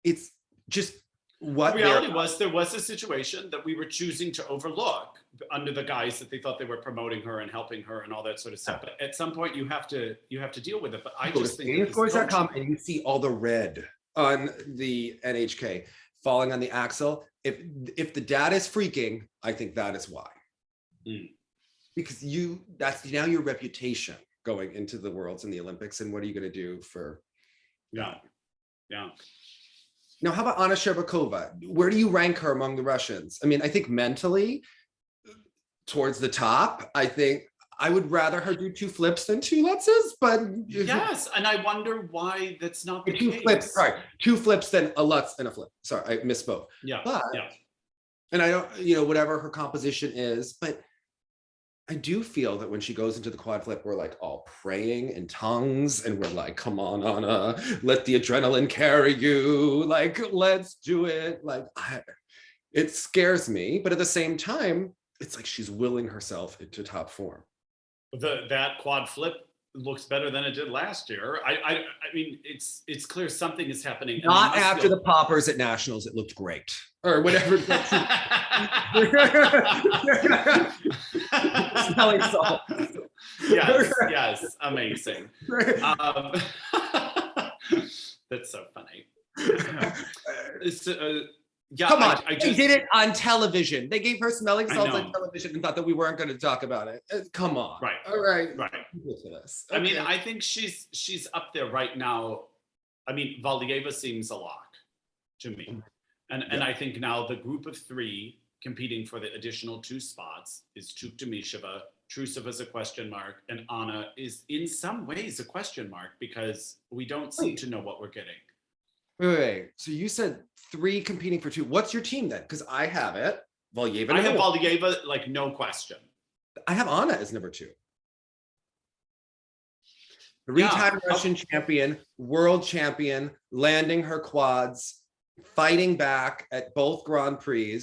It's just, what The reality was there was a situation that we were choosing to overlook under the guise that they thought they were promoting her and helping her and all that sort of stuff. But at some point you have to deal with it. But I just think scores.com and you see all the red on the NHK falling on the axle. If the dad is freaking, I think that is why. Because that's now your reputation going into the Worlds and the Olympics, and what are you going to do for? Yeah. Now, how about Anna Shcherbakova? Where do you rank her among the Russians? I mean, I think mentally towards the top. I think I would rather her do 2 flips than 2 lutzes, but yes, and I wonder why that's not the 2 case. flips. Sorry, 2 flips then a lutz and a flip. Sorry, I misspoke. Yeah, but and I don't, whatever her composition is, but I do feel that when she goes into the quad flip, we're like all praying in tongues and we're like, come on, Anna, let the adrenaline carry you. Like, let's do it. Like, it scares me. But at the same time, it's like she's willing herself into top form. That quad flip looks better than it did last year. I mean, it's clear something is happening. Not after the poppers at nationals, it looked great. Or whatever. Smelling salt. Yes, amazing. That's so funny. Come on, they did it on television. They gave her smelling salts on television and thought that we weren't going to talk about it. Come on. Right. All right. Right. Ridiculous. Okay. I mean, I think she's up there right now. I mean, Valieva seems a lock to me. And I think now the group of 3 competing for the additional 2 spots is Tuktamysheva, Trusova's a question mark, and Anna is in some ways a question mark because we don't seem to know what we're getting. Wait. So you said 3 competing for 2. What's your team then? Because I have it. Valieva. I have Valieva, like no question. I have Anna as number 2. 3-time Russian champion, world champion, landing her quads, fighting back at both Grand Prix.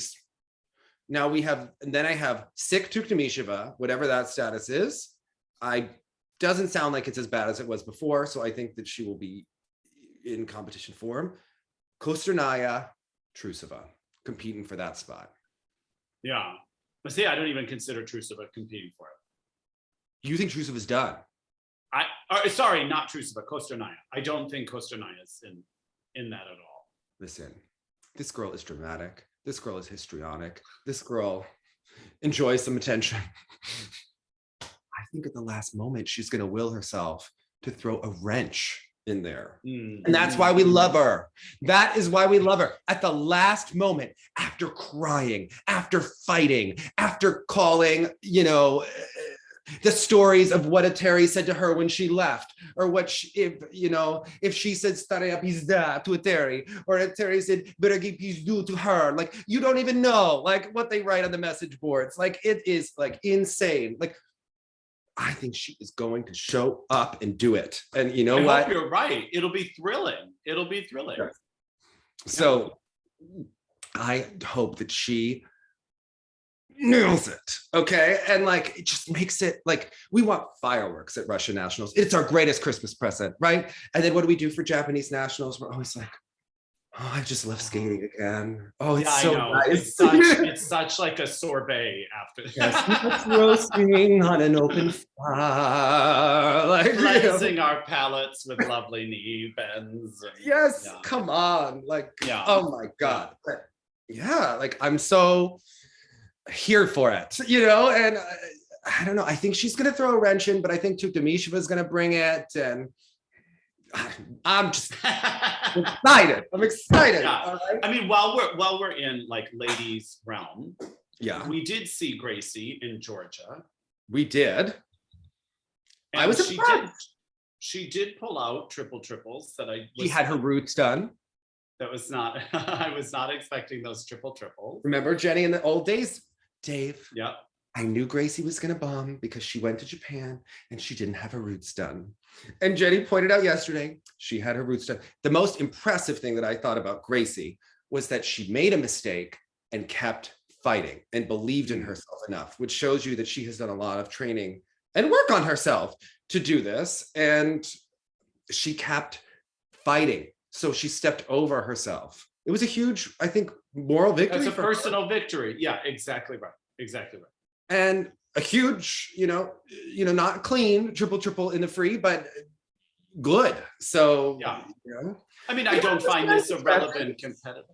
Now I have sick Tuktamysheva, whatever that status is. Doesn't sound like it's as bad as it was before, so I think that she will be in competition form. Kostornaia, Trusova, competing for that spot. Yeah. But see, I don't even consider Trusova competing for it. You think Trusova's done? Sorry, not Trusova, Kostornaia. I don't think Kostornaia is in that at all. Listen, this girl is dramatic. This girl is histrionic. This girl enjoys some attention. I think at the last moment, she's going to will herself to throw a wrench in there. And that's why we love her. That is why we love her. At the last moment, after crying, after fighting, after calling, the stories of what a Terry said to her when she left, or what if she said "Staraya pizda" to a Terry, or a Terry said "Beregi pizdu" to her. Like, you don't even know like what they write on the message boards. Like, it is like insane. Like, I think she is going to show up and do it. And you know what? I hope you're right. It'll be thrilling. Yeah. So I hope that she nails it. Okay. And like, it just makes it like, we want fireworks at Russian nationals. It's our greatest Christmas present, right? And then what do we do for Japanese nationals? We're always like, oh, I just love skating again. Oh, it's so nice. It's such like a sorbet after. Yes, roasting on an open fire, like cleansing our palates with lovely knee bends. Yes, come on, like, oh my God, but like I'm so here for it, and I don't know. I think she's gonna throw a wrench in, but I think Tuktamysheva is gonna bring it, and I'm just excited. I'm excited. Yeah. All right? I mean, while we're in like ladies realm, we did see Gracie in Georgia. We did. And I was surprised. She did pull out triples that she had her roots done. That was not. I was not expecting those triples. Remember Jenny in the old days, Dave? Yeah. I knew Gracie was going to bomb because she went to Japan and she didn't have her roots done. And Jenny pointed out yesterday, she had her roots done. The most impressive thing that I thought about Gracie was that she made a mistake and kept fighting and believed in herself enough, which shows you that she has done a lot of training and work on herself to do this. And she kept fighting. So she stepped over herself it was a huge, I think, moral victory. It's a personal victory. Yeah, exactly right. Exactly right. And a huge, not clean triple in the free, but good. So yeah, I mean, I don't find this a relevant competitor.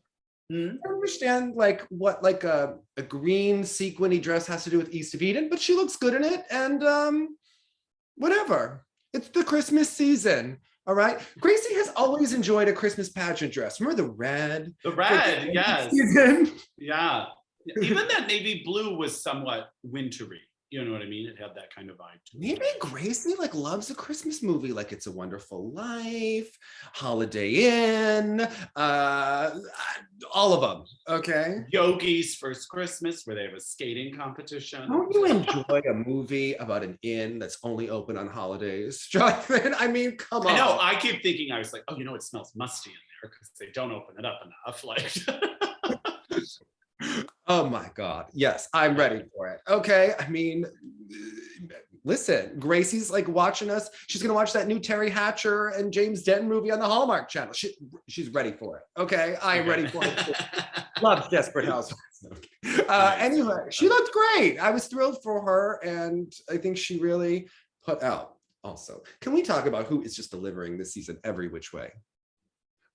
I understand like what like a green sequiny dress has to do with East of Eden, but she looks good in it, and whatever. It's the Christmas season. All right. Gracie has always enjoyed a Christmas pageant dress. Remember the red? The red, yes. Season? Yeah. Even that navy blue was somewhat wintry. You know what I mean? It had that kind of vibe to it. Maybe Gracie like loves a Christmas movie, like It's a Wonderful Life, Holiday Inn, all of them. Okay. Yogi's First Christmas, where they have a skating competition. Don't you enjoy a movie about an inn that's only open on holidays, Jonathan? I mean, come on. I know. I keep thinking, I was like, oh, it smells musty in there because they don't open it up enough. Like. Oh my God. Yes, I'm ready for it. Okay. I mean, listen, Gracie's like watching us. She's going to watch that new Terry Hatcher and James Denton movie on the Hallmark Channel. She's ready for it. Okay. I'm ready for it. Loves Desperate Housewives. Anyway, she looked great. I was thrilled for her. And I think she really put out also. Can we talk about who is just delivering this season every which way?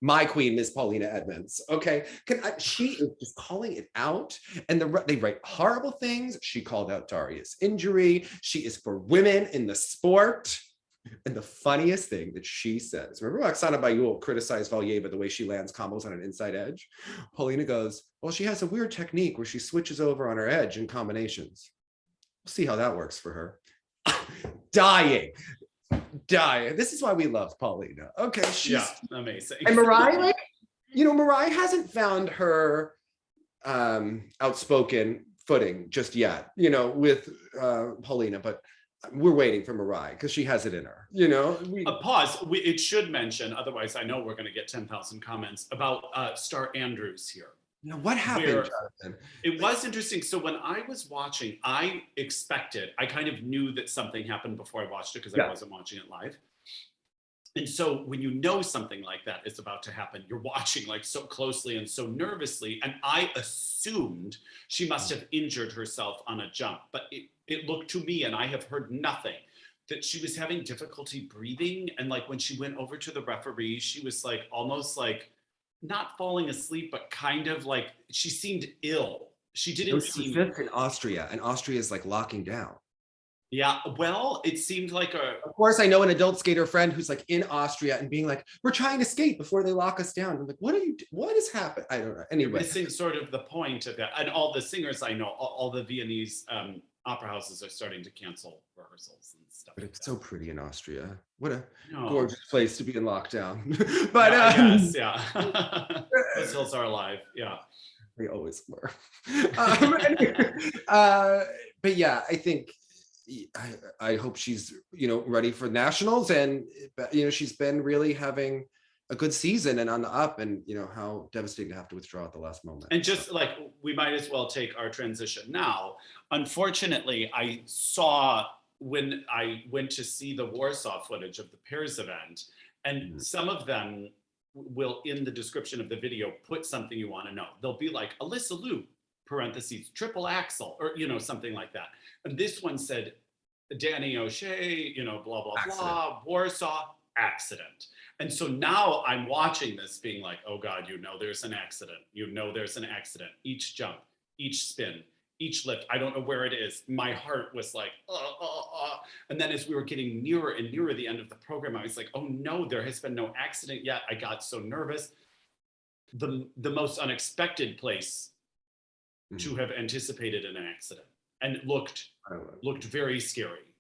My queen, Miss Paulina Edmonds. Okay, she is just calling it out, and they write horrible things. She called out Daria's injury. She is for women in the sport. And the funniest thing that she says, remember Oksana Bayul criticized Valyeva the way she lands combos on an inside edge? Paulina goes, well, she has a weird technique where she switches over on her edge in combinations. We'll see how that works for her. Dying. This is why we love Paulina. Okay, she's amazing. And Mariah, Mariah hasn't found her outspoken footing just yet, with Paulina, but we're waiting for Mariah because she has it in her. Pause. It should mention, otherwise I know we're going to get 10,000 comments about Star Andrews here. What happened, Jonathan? It was interesting. So when I was watching, I kind of knew that something happened before I watched it because I wasn't watching it live. And so when you know something like that is about to happen, you're watching like so closely and so nervously. And I assumed she must have injured herself on a jump, but it looked to me, and I have heard nothing, that she was having difficulty breathing. And like when she went over to the referee, she was like almost like not falling asleep, but kind of like she seemed ill. She didn't seem in Austria, and Austria is like locking down. Yeah, well, it seemed like Of course, I know an adult skater friend who's like in Austria and being like, "We're trying to skate before they lock us down." I'm like, "What is happening?" I don't know. Anyway, you're missing sort of the point of that. And all the singers I know, all the Viennese opera houses are starting to cancel rehearsals and stuff. But it's so pretty in Austria. What a gorgeous place to be in lockdown. But yes, yeah. Those hills are alive. Yeah. They always were. But yeah, I think I hope she's ready for nationals, and she's been really having a good season and on the up, and how devastating to have to withdraw at the last moment. And just like, we might as well take our transition now. Unfortunately, I saw when I went to see the Warsaw footage of the pairs event, and some of them will, in the description of the video, put something you want to know. They'll be like, Alyssa Liu, parentheses, triple axel, or something like that. And this one said, Danny O'Shea, blah, blah, blah, Warsaw, accident. And so now I'm watching this being like, oh God, there's an accident. There's an accident. Each jump, each spin, each lift. I don't know where it is. My heart was like, And then as we were getting nearer and nearer the end of the program, I was like, oh no, there has been no accident yet. I got so nervous. The most unexpected place to have anticipated an accident, and it looked very scary.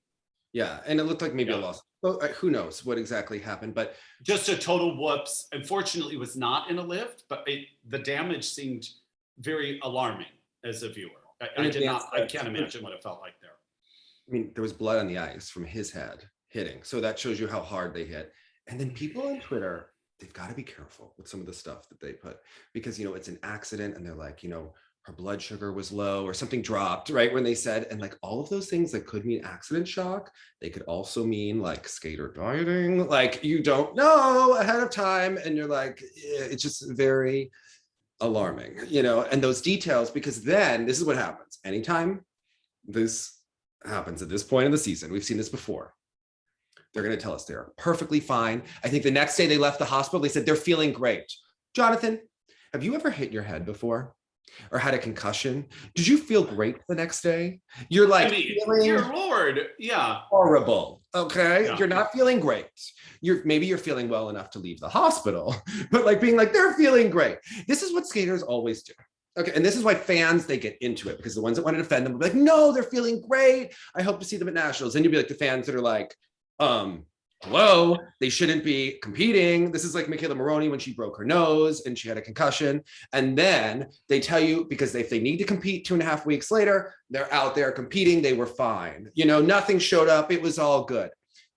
Yeah, and it looked like maybe a loss. Well, who knows what exactly happened, but just a total whoops. Unfortunately, it was not in a lift, but the damage seemed very alarming as a viewer. I can't imagine what it felt like there. I mean, there was blood on the ice from his head hitting, so that shows you how hard they hit. And then people on Twitter, they've got to be careful with some of the stuff that they put, because it's an accident, and they're like, her blood sugar was low or something dropped, right? When they said, and like all of those things that could mean accident shock, they could also mean like skater dieting. Like you don't know ahead of time. And you're like, it's just very alarming, and those details, because then this is what happens. Anytime this happens at this point in the season, we've seen this before, they're going to tell us they're perfectly fine. I think the next day they left the hospital, they said they're feeling great. Jonathan, have you ever hit your head before or had a concussion? Did you feel great the next day? You're like, dear Lord, yeah, horrible. Okay, Yeah. you're not feeling great. Maybe you're feeling well enough to leave the hospital, but like being like they're feeling great. This is what skaters always do. Okay, and this is why fans, they get into it, because the ones that want to defend them will be like, no, they're feeling great. I hope to see them at nationals. And you'll be like the fans that are like, hello, they shouldn't be competing. This is like Michaela Maroney when she broke her nose and she had a concussion. And then they tell you, because if they need to compete 2.5 weeks later, they're out there competing, they were fine. Nothing showed up, it was all good.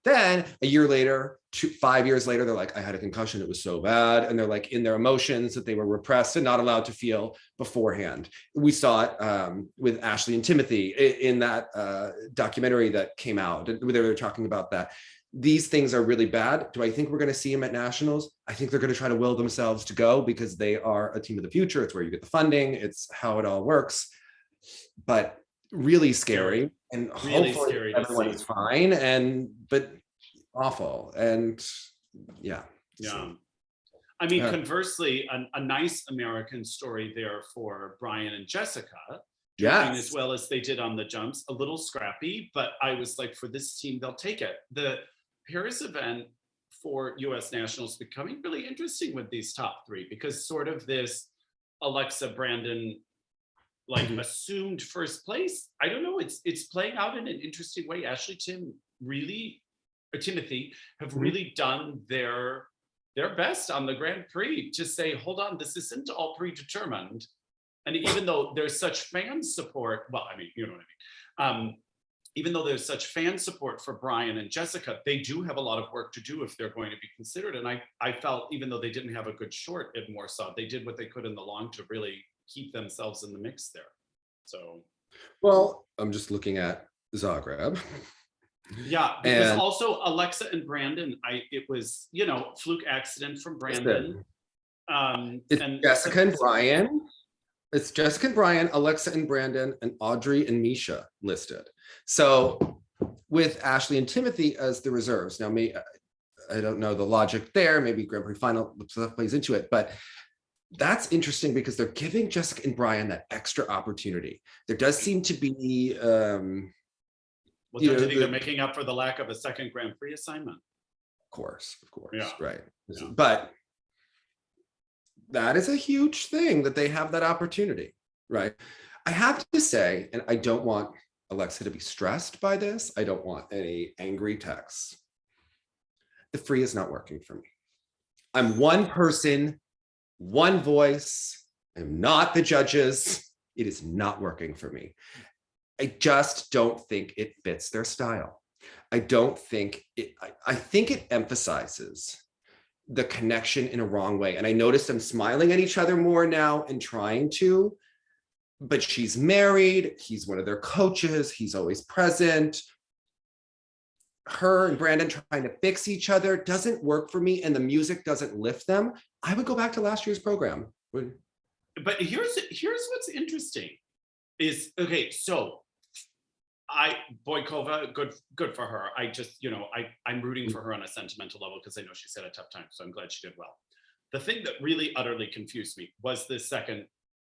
Then a year later, 5 years later, they're like, I had a concussion, it was so bad. And they're like in their emotions that they were repressed and not allowed to feel beforehand. We saw it with Ashley and Timothy in that documentary that came out. They were talking about that. These things are really bad. Do I think we're going to see them at nationals? I think they're going to try to will themselves to go because they are a team of the future. It's where you get the funding. It's how it all works. But really scary. And really hopefully scary everyone is fine. But awful. And yeah. Yeah. I mean, conversely, a nice American story there for Brian and Jessica. Yes. As well as they did on the jumps, a little scrappy, but I was like, for this team, they'll take it. The Paris event for US Nationals becoming really interesting with these top three, because sort of this Alexa Brandon like assumed first place. I don't know, it's playing out in an interesting way. Ashley Timothy have really done their best on the Grand Prix to say, hold on, this isn't all predetermined. And even though there's such fan support, well, I mean, you know what I mean. Even though there's such fan support for Brian and Jessica, they do have a lot of work to do if they're going to be considered. And I felt, even though they didn't have a good short in Warsaw, they did what they could in the long to really keep themselves in the mix there. So, well, I'm just looking at Zagreb. Yeah, because also Alexa and Brandon, it was, fluke accident from Brandon. It's Jessica and Brian. It's Jessica and Brian, Alexa and Brandon, and Audrey and Misha listed. So with Ashley and Timothy as the reserves. Now, I don't know the logic there. Maybe Grand Prix final stuff plays into it, but that's interesting because they're giving Jessica and Brian that extra opportunity. There does seem to be, well, don't you think they're making up for the lack of a second Grand Prix assignment? Of course, yeah. Right. Yeah. But that is a huge thing that they have that opportunity, right? I have to say, and I don't want Alexa to be stressed by this. I don't want any angry texts. The free is not working for me. I'm one person, one voice. I'm not the judges. It is not working for me. I just don't think it fits their style. I don't think it, I think it emphasizes the connection in a wrong way. And I noticed them smiling at each other more now and trying to, but she's married. He's one of their coaches. He's always present. Her and Brandon trying to fix each other doesn't work for me. And the music doesn't lift them. I would go back to last year's program. But here's what's interesting is, okay, so Boykova, good for her. I just, I'm rooting for her on a sentimental level because I know she's had a tough time. So I'm glad she did well. The thing that really utterly confused me was this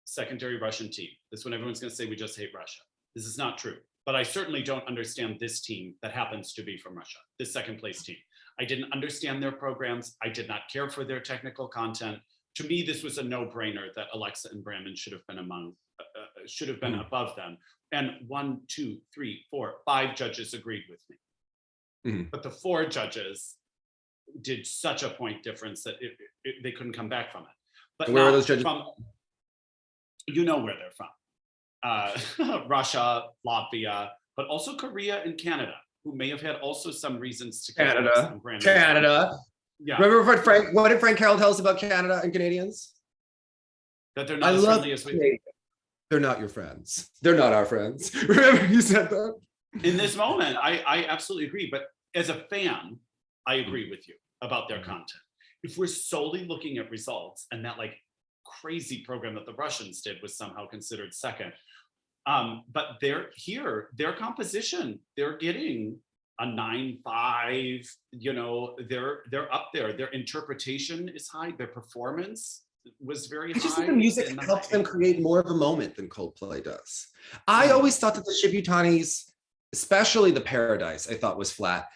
secondary Russian team. This one, everyone's going to say we just hate Russia. This is not true. But I certainly don't understand this team that happens to be from Russia, this second place team. I didn't understand their programs. I did not care for their technical content. To me, this was a no-brainer that Alexa and Brandon should have been above them. And 1, 2, 3, 4, 5 judges agreed with me. But the 4 judges did such a point difference that they couldn't come back from it. But where are those judges? You know where they're from. Russia, Latvia, but also Korea and Canada, who may have had also some reasons to Canada. Yeah. Remember what did Frank Carroll tell us about Canada and Canadians? That they're not as friendly as we. They're not your friends. They're not our friends. Remember you said that? In this moment, I absolutely agree. But as a fan, I agree with you about their content. If we're solely looking at results and that like crazy program that the Russians did was somehow considered second. But their composition, they're getting a 9.5, you know, they're up there. Their interpretation is high. Their performance was very high. I just think the music helps them create more of a moment than Coldplay does. I always thought that the Shibutanis, especially the Paradise, I thought was flat.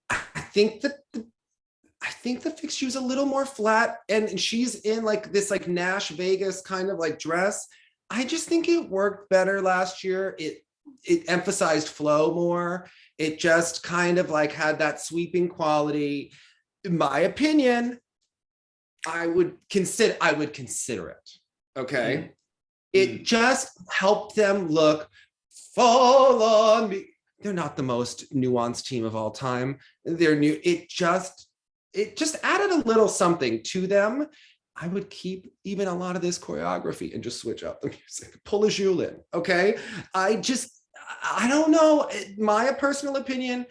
I think the fixture is a little more flat, and she's in like this like Nash Vegas kind of like dress. I just think it worked better last year. It emphasized flow more. It just kind of like had that sweeping quality. In my opinion, I would consider it. Okay. Mm-hmm. It just helped them look fall on me. They're not the most nuanced team of all time. They're new. It just added a little something to them. I would keep even a lot of this choreography and just switch up the music. Pull a Julin, okay? I don't know. My personal opinion,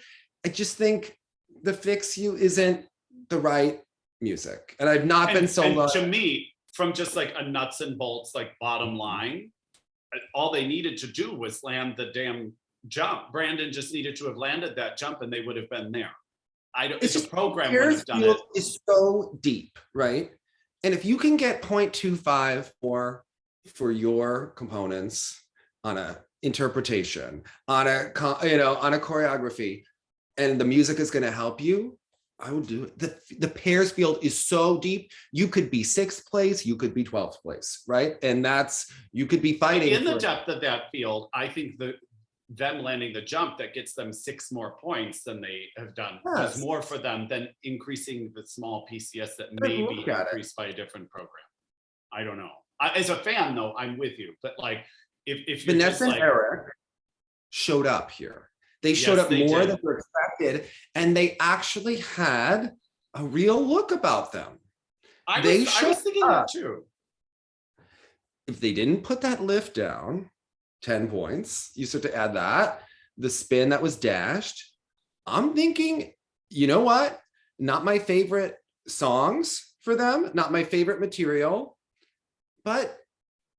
I just think the Fix You isn't the right music. And I've not been so much. To me, from just like a nuts and bolts, like bottom line, all they needed to do was land the damn jump. Brandon just needed to have landed that jump and they would have been there. It's a program would have done it. Is so deep, right? And if you can get 0.25 more for your components on a interpretation, on a choreography, and the music is going to help you, I would do it. The pairs field is so deep. You could be 6th place, you could be 12th place, right? And you could be fighting. In the depth of that field, I think them landing the jump that gets them 6 more points than they have done does more for them than increasing the small PCS that may be increased by a different program. I don't know. As a fan, though, I'm with you. But like, if you're Vanessa and Eric showed up here. They showed up more than were expected, and they actually had a real look about them. I was thinking that too. If they didn't put that lift down, 10 points, you start to add that, the spin that was dashed. I'm thinking, you know what? Not my favorite songs for them, not my favorite material, but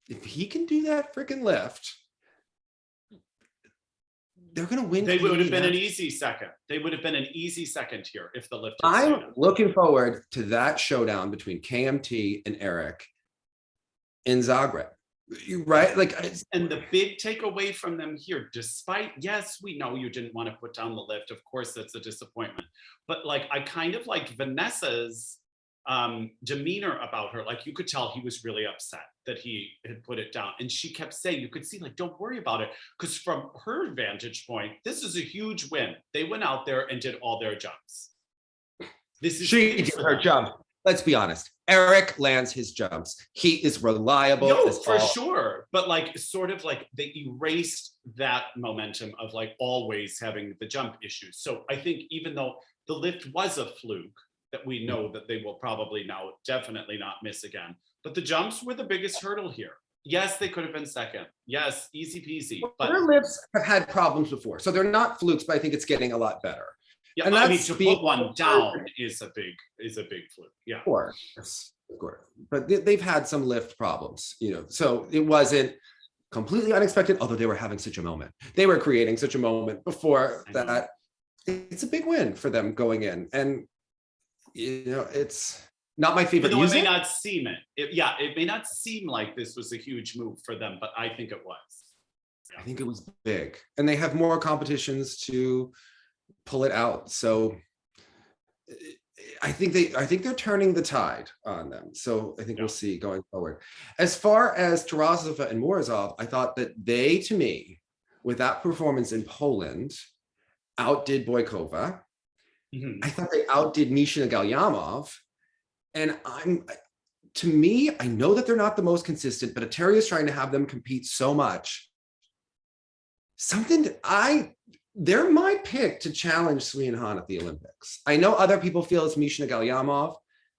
if he can do that freaking lift, they're going to win. They would have been an easy second. They would have been an easy second here if the lift. I'm looking forward to that showdown between KMT and Eric in Zagreb. Right? And the big takeaway from them here, despite, yes, we know you didn't want to put down the lift. Of course, that's a disappointment. But like, I kind of like Vanessa's demeanor about her. Like, you could tell he was really upset that he had put it down. And she kept saying, you could see, like, don't worry about it. Because from her vantage point, this is a huge win. They went out there and did all their jumps. She did her jump. Let's be honest. Eric lands his jumps. He is reliable. No, for sure. But like, sort of like they erased that momentum of like always having the jump issues. So I think even though the lift was a fluke that we know that they will probably now definitely not miss again, but the jumps were the biggest hurdle here. Yes, they could have been second. Yes, easy peasy. But their lifts have had problems before. So they're not flukes, but I think it's getting a lot better. Yeah, and I mean, to put one down is a big fluke. Yeah, of course. But they've had some lift problems, you know. So it wasn't completely unexpected, although they were having such a moment. They were creating such a moment before that. It's a big win for them going in, and you know, it's not my favorite. Though it may not seem it may not seem like this was a huge move for them, but I think it was. I think it was big, and they have more competitions to pull it out. So I think they're turning the tide on them. So I think we'll see going forward. As far as Tarasova and Morozov, I thought that they, to me, with that performance in Poland, outdid Boykova. Mm-hmm. I thought they outdid Mishina Galyamov. And to me, I know that they're not the most consistent, but Atari is trying to have them compete so much. They're my pick to challenge Sui and Han at the Olympics. I know other people feel it's Mishina Galyamov.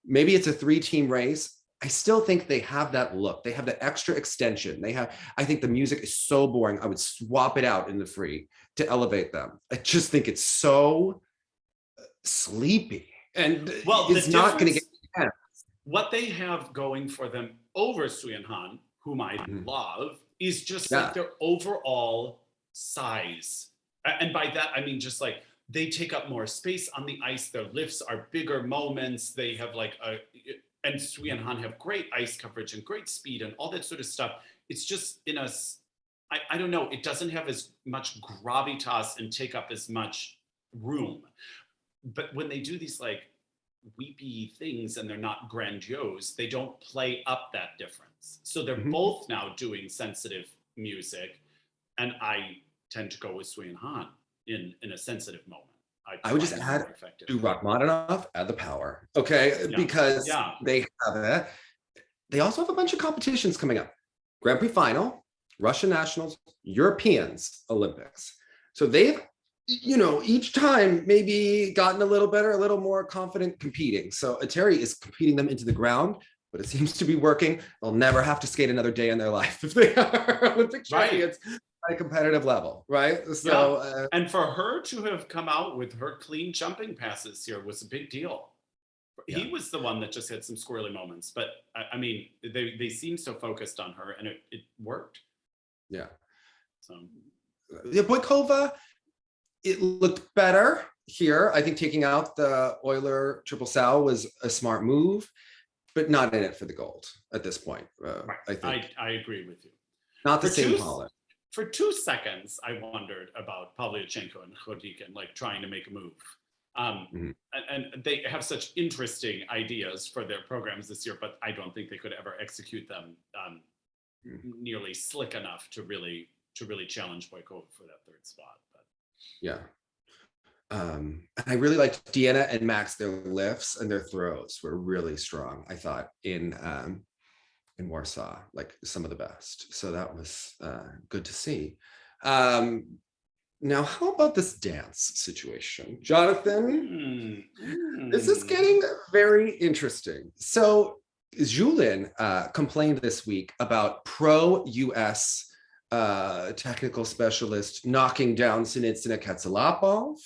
Maybe it's a 3-team race. I still think they have that look. They have the extra extension. I think the music is so boring. I would swap it out in the free to elevate them. I just think it's so sleepy. And it's not going to get tense. what they have going for them over Suyehan, whom I love, is just like their overall size. And by that, I mean, just like they take up more space on the ice. Their lifts are bigger moments. They have like and Suyehan have great ice coverage and great speed and all that sort of stuff. It's just I don't know, it doesn't have as much gravitas and take up as much room. But when they do these like weepy things and they're not grandiose, they don't play up that difference. So they're both now doing sensitive music, and I tend to go with Suyehan in a sensitive moment. I would just add, do Rachmaninoff, add the power, okay? Yeah. Because they have it. They also have a bunch of competitions coming up. Grand Prix final, Russian nationals, Europeans, Olympics. So they've, you know, each time maybe gotten a little better, a little more confident competing. So Eteri is competing them into the ground, but it seems to be working. They'll never have to skate another day in their life if they are Olympic champions at a competitive level, right? So, and for her to have come out with her clean jumping passes here was a big deal. He was the one that just had some squirrely moments, but I mean, they seem so focused on her, and it worked. Yeah. So, Boykova, it looked better here. I think taking out the Euler triple sow was a smart move, but not in it for the gold at this point. I think I agree with you. Not the same polish. For 2 seconds, I wondered about Pavlyuchenko and Khodikin like trying to make a move. And they have such interesting ideas for their programs this year, but I don't think they could ever execute them nearly slick enough to really challenge Boykova for that third spot. But I really liked Deanna and Max. Their lifts and their throws were really strong, I thought, in Warsaw, like some of the best. So that was good to see. Now, how about this dance situation? Jonathan, this is getting very interesting. So Julin complained this week about pro-US technical specialist knocking down Sinitsina Katsalapov.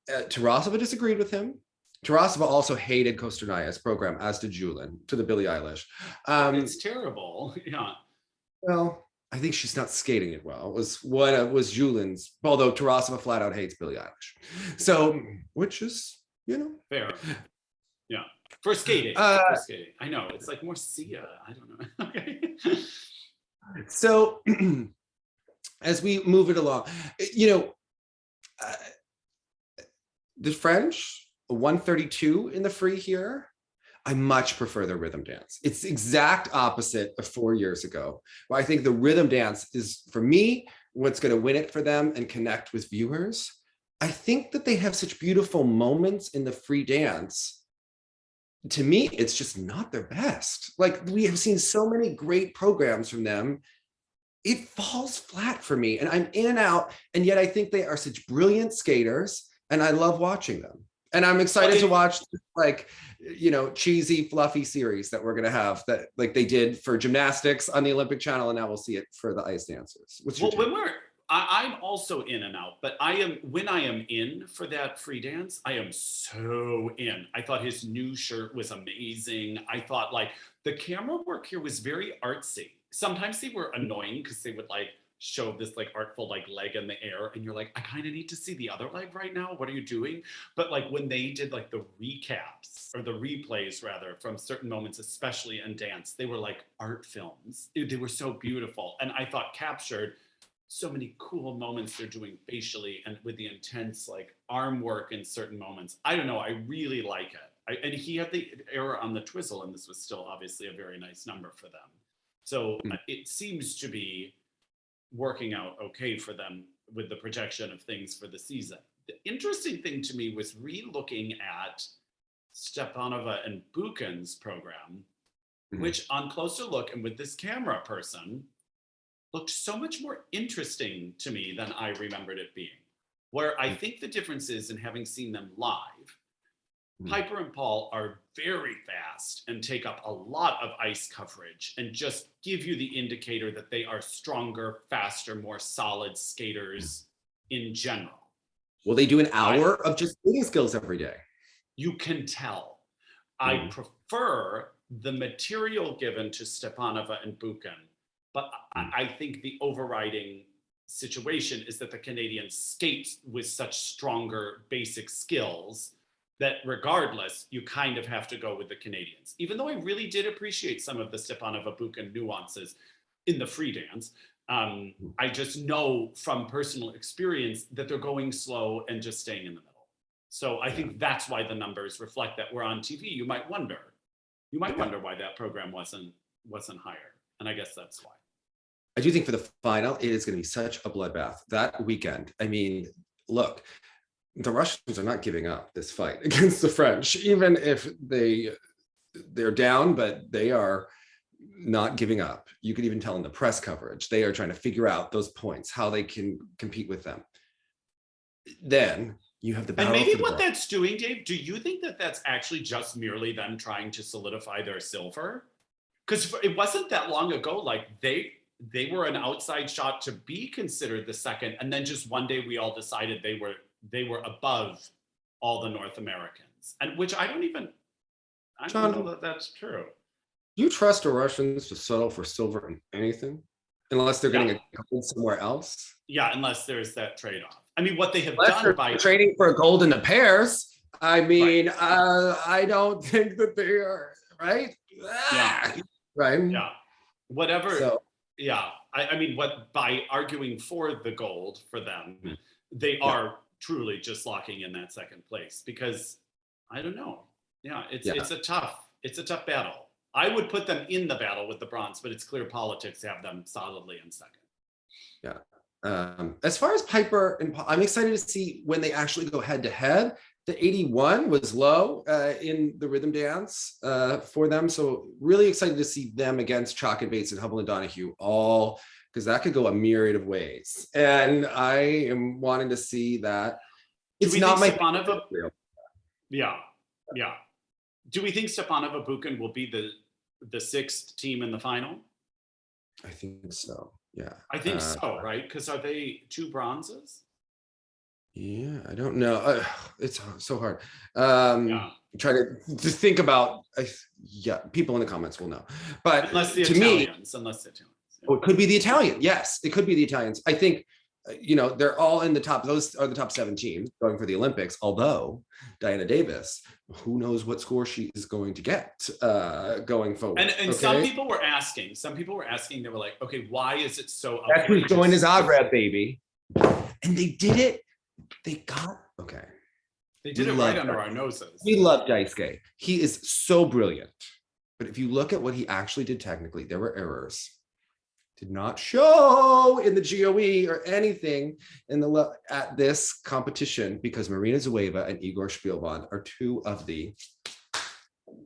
Tarasova disagreed with him. Tarasova also hated Kostornaia's program, as did Julin, to the Billie Eilish. It's terrible. Yeah. Well, I think she's not skating it well. Was Julin's, although Tarasova flat out hates Billie Eilish. So, which is, you know, fair. Yeah. For skating. For skating. I know. It's like more Sia. I don't know. Okay. So, as we move it along, you know, the French, 132 in the free here. I much prefer the rhythm dance. It's the exact opposite of 4 years ago, where I think the rhythm dance is, for me, what's going to win it for them and connect with viewers. I think that they have such beautiful moments in the free dance. To me, it's just not their best. Like, we have seen so many great programs from them. It falls flat for me, and I'm in and out, and yet I think they are such brilliant skaters, and I love watching them. And I'm excited to watch, like, you know, cheesy, fluffy series that we're going to have, that like they did for gymnastics on the Olympic channel, and now we'll see it for the ice dancers. What's your take? I'm also in and out, but when I am in for that free dance, I am so in. I thought his new shirt was amazing. I thought like the camera work here was very artsy. Sometimes they were annoying because they would like show this like artful like leg in the air, and you're like, I kind of need to see the other leg right now. What are you doing? But like when they did like the recaps or the replays rather from certain moments, especially in dance, they were like art films. They were so beautiful, and I thought captured so many cool moments they're doing facially and with the intense like arm work in certain moments. I don't know, I really like it. And he had the error on the twizzle, and this was still obviously a very nice number for them. So it seems to be working out okay for them with the projection of things for the season. The interesting thing to me was re-looking at Stepanova and Buchan's program, which on closer look and with this camera person looked so much more interesting to me than I remembered it being. Where I think the difference is in having seen them live, Piper and Paul are very fast and take up a lot of ice coverage and just give you the indicator that they are stronger, faster, more solid skaters in general. Well, they do an hour of just skating skills every day. You can tell. I prefer the material given to Stepanova and Buchan, but I think the overriding situation is that the Canadians skate with such stronger basic skills that regardless, you kind of have to go with the Canadians. Even though I really did appreciate some of the Stepanova Buchan nuances in the free dance, I just know from personal experience that they're going slow and just staying in the middle. So I think that's why the numbers reflect that. We're on TV. You might wonder why that program wasn't higher. And I guess that's why. I do think for the final, it is going to be such a bloodbath that weekend. I mean, look, the Russians are not giving up this fight against the French, even if they're down, but they are not giving up. You could even tell in the press coverage, they are trying to figure out those points, how they can compete with them. Then you have the battle. And maybe what that's doing, Dave, do you think that that's actually just merely them trying to solidify their silver? Because it wasn't that long ago, like they were an outside shot to be considered the second, and then just one day we all decided they were above all the North Americans, and which I don't know that that's true. You trust the Russians to settle for silver in anything, unless they're getting a gold somewhere else? Yeah, unless there's that trade-off. I mean, what they have Unless done by trading for a gold in the pairs. I mean, I don't think that they are right. Yeah. Right. Yeah. Whatever. So, yeah. I mean, by arguing for the gold for them, they are truly just locking in that second place, because I don't know. Yeah, it's a tough battle. I would put them in the battle with the bronze, but it's clear politics to have them solidly in second. Yeah. As far as Piper and Paul, I'm excited to see when they actually go head to head. The 81 was low in the rhythm dance for them. So really excited to see them against Chalk and Bates and Hubble and Donahue, all because that could go a myriad of ways. And I am wanting to see that. It's not my Stepanova. Yeah. Do we think Stepanova Buchan will be the sixth team in the final? I think so. Yeah. I think so, right? Because are they 2 bronzes? Yeah, I don't know. It's so hard. Trying to think about. People in the comments will know. But unless the to Italians. Oh, it could be the Italian. Yes, it could be the Italians. I think, they're all in the top. Those are the top 7 teams going for the Olympics. Although Diana Davis, who knows what score she is going to get going forward. And some people were asking. They were like, okay, why is it so? That's who's going as Zagreb, baby. And they did it. They did it right under our noses. We love Daisuke. He is so brilliant. But if you look at what he actually did technically, there were errors. Did not show in the GOE or anything at this competition, because Marina Zueva and Igor Spielband are 2 of the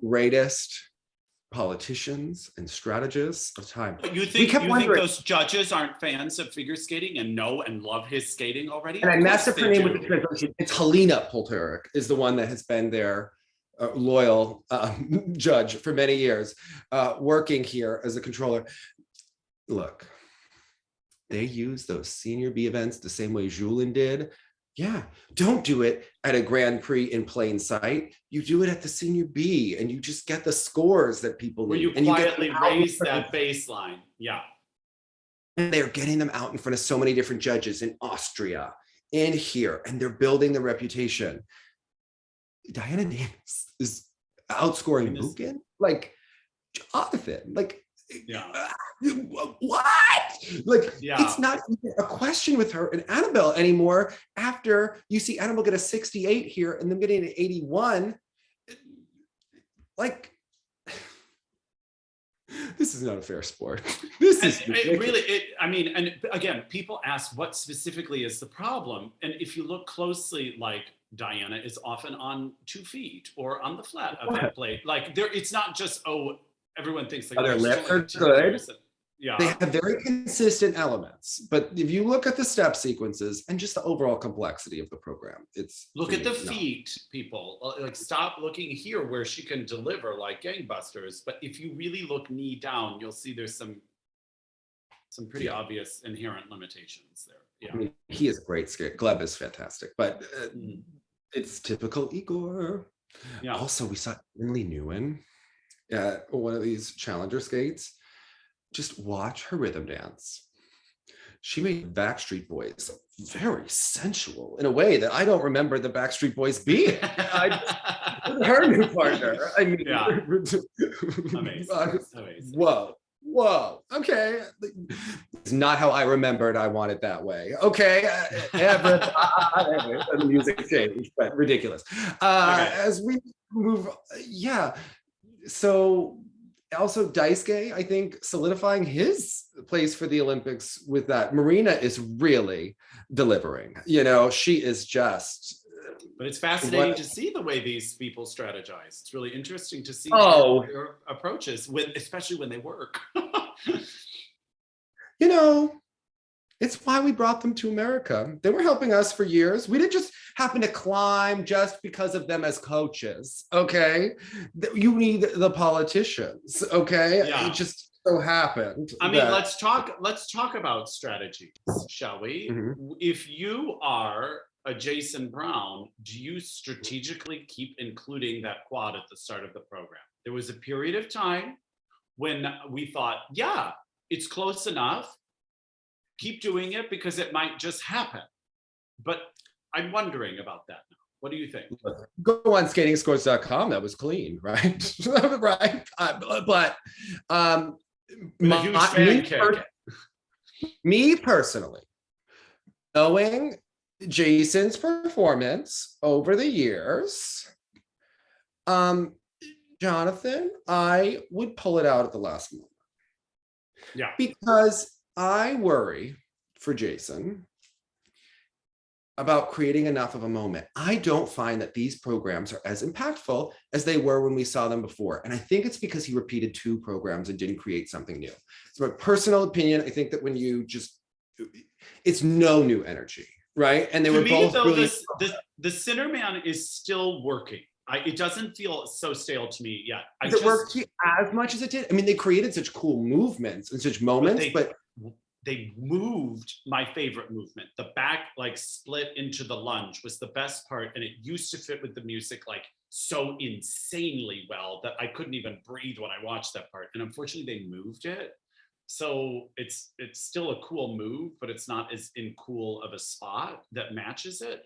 greatest politicians and strategists of time. But you think those judges aren't fans of figure skating and know and love his skating already? And I messed up her name with the translation. It's Helena Polterik is the one that has been their loyal judge for many years, working here as a controller. Look, they use those senior B events the same way Julien did. Yeah, don't do it at a Grand Prix in plain sight. You do it at the senior B, and you just get the scores that people need. Where you quietly raise that baseline. Yeah. And they're getting them out in front of so many different judges in Austria, in here, and they're building the reputation. Diana Davis is outscoring Buchan, like Jonathan, like. What? It's not even a question with her and Annabelle anymore. After you see Annabelle get a 68 here and them getting an 81, this is not a fair sport. This is and again, people ask what specifically is the problem, and if you look closely, like Diana is often on 2 feet or on the flat of that plate. Like it's not just everyone thinks like their lips are good. Yeah, they have very consistent elements. But if you look at the step sequences and just the overall complexity of the program, look at the feet, people. Like stop looking here where she can deliver like gangbusters. But if you really look knee down, you'll see there's some pretty obvious inherent limitations there. Yeah, I mean, he is a great skater. Gleb is fantastic, but it's typical Igor. Yeah. Also, we saw Emily Nguyen at one of these challenger skates. Just watch her rhythm dance. She made Backstreet Boys very sensual in a way that I don't remember the Backstreet Boys being. Her new partner. I mean, Yeah. Amazing. Amazing. Whoa. Okay. It's not how I remembered I want it that way. Okay. Everybody, the music changed, but ridiculous. As we move, yeah. So also Daisuke, I think, solidifying his place for the Olympics with that. Marina is really delivering. She is just. But it's fascinating to see the way these people strategize. It's really interesting to see their approaches, especially when they work. It's why we brought them to America. They were helping us for years. We didn't just happen to climb just because of them as coaches, okay? You need the politicians, okay? Yeah. It just so happened. I mean, let's talk about strategies, shall we? Mm-hmm. If you are a Jason Brown, do you strategically keep including that quad at the start of the program? There was a period of time when we thought, yeah, it's close enough. Keep doing it because it might just happen. But I'm wondering about that now. What do you think? Go on skatingscores.com. That was clean, right? Right. Me personally, knowing Jason's performance over the years, Jonathan, I would pull it out at the last moment. Yeah. Because I worry for Jason about creating enough of a moment. I don't find that these programs are as impactful as they were when we saw them before. And I think it's because he repeated 2 programs and didn't create something new. It's my personal opinion. I think that when you it's no new energy, right? And they were both really... The Sinnerman is still working. It doesn't feel so stale to me yet. Does it work to you as much as it did? I mean, they created such cool movements and such moments, but they moved my favorite movement. The back split into the lunge was the best part, and it used to fit with the music so insanely well that I couldn't even breathe when I watched that part. And unfortunately, they moved it, so it's still a cool move, but it's not as cool of a spot that matches it.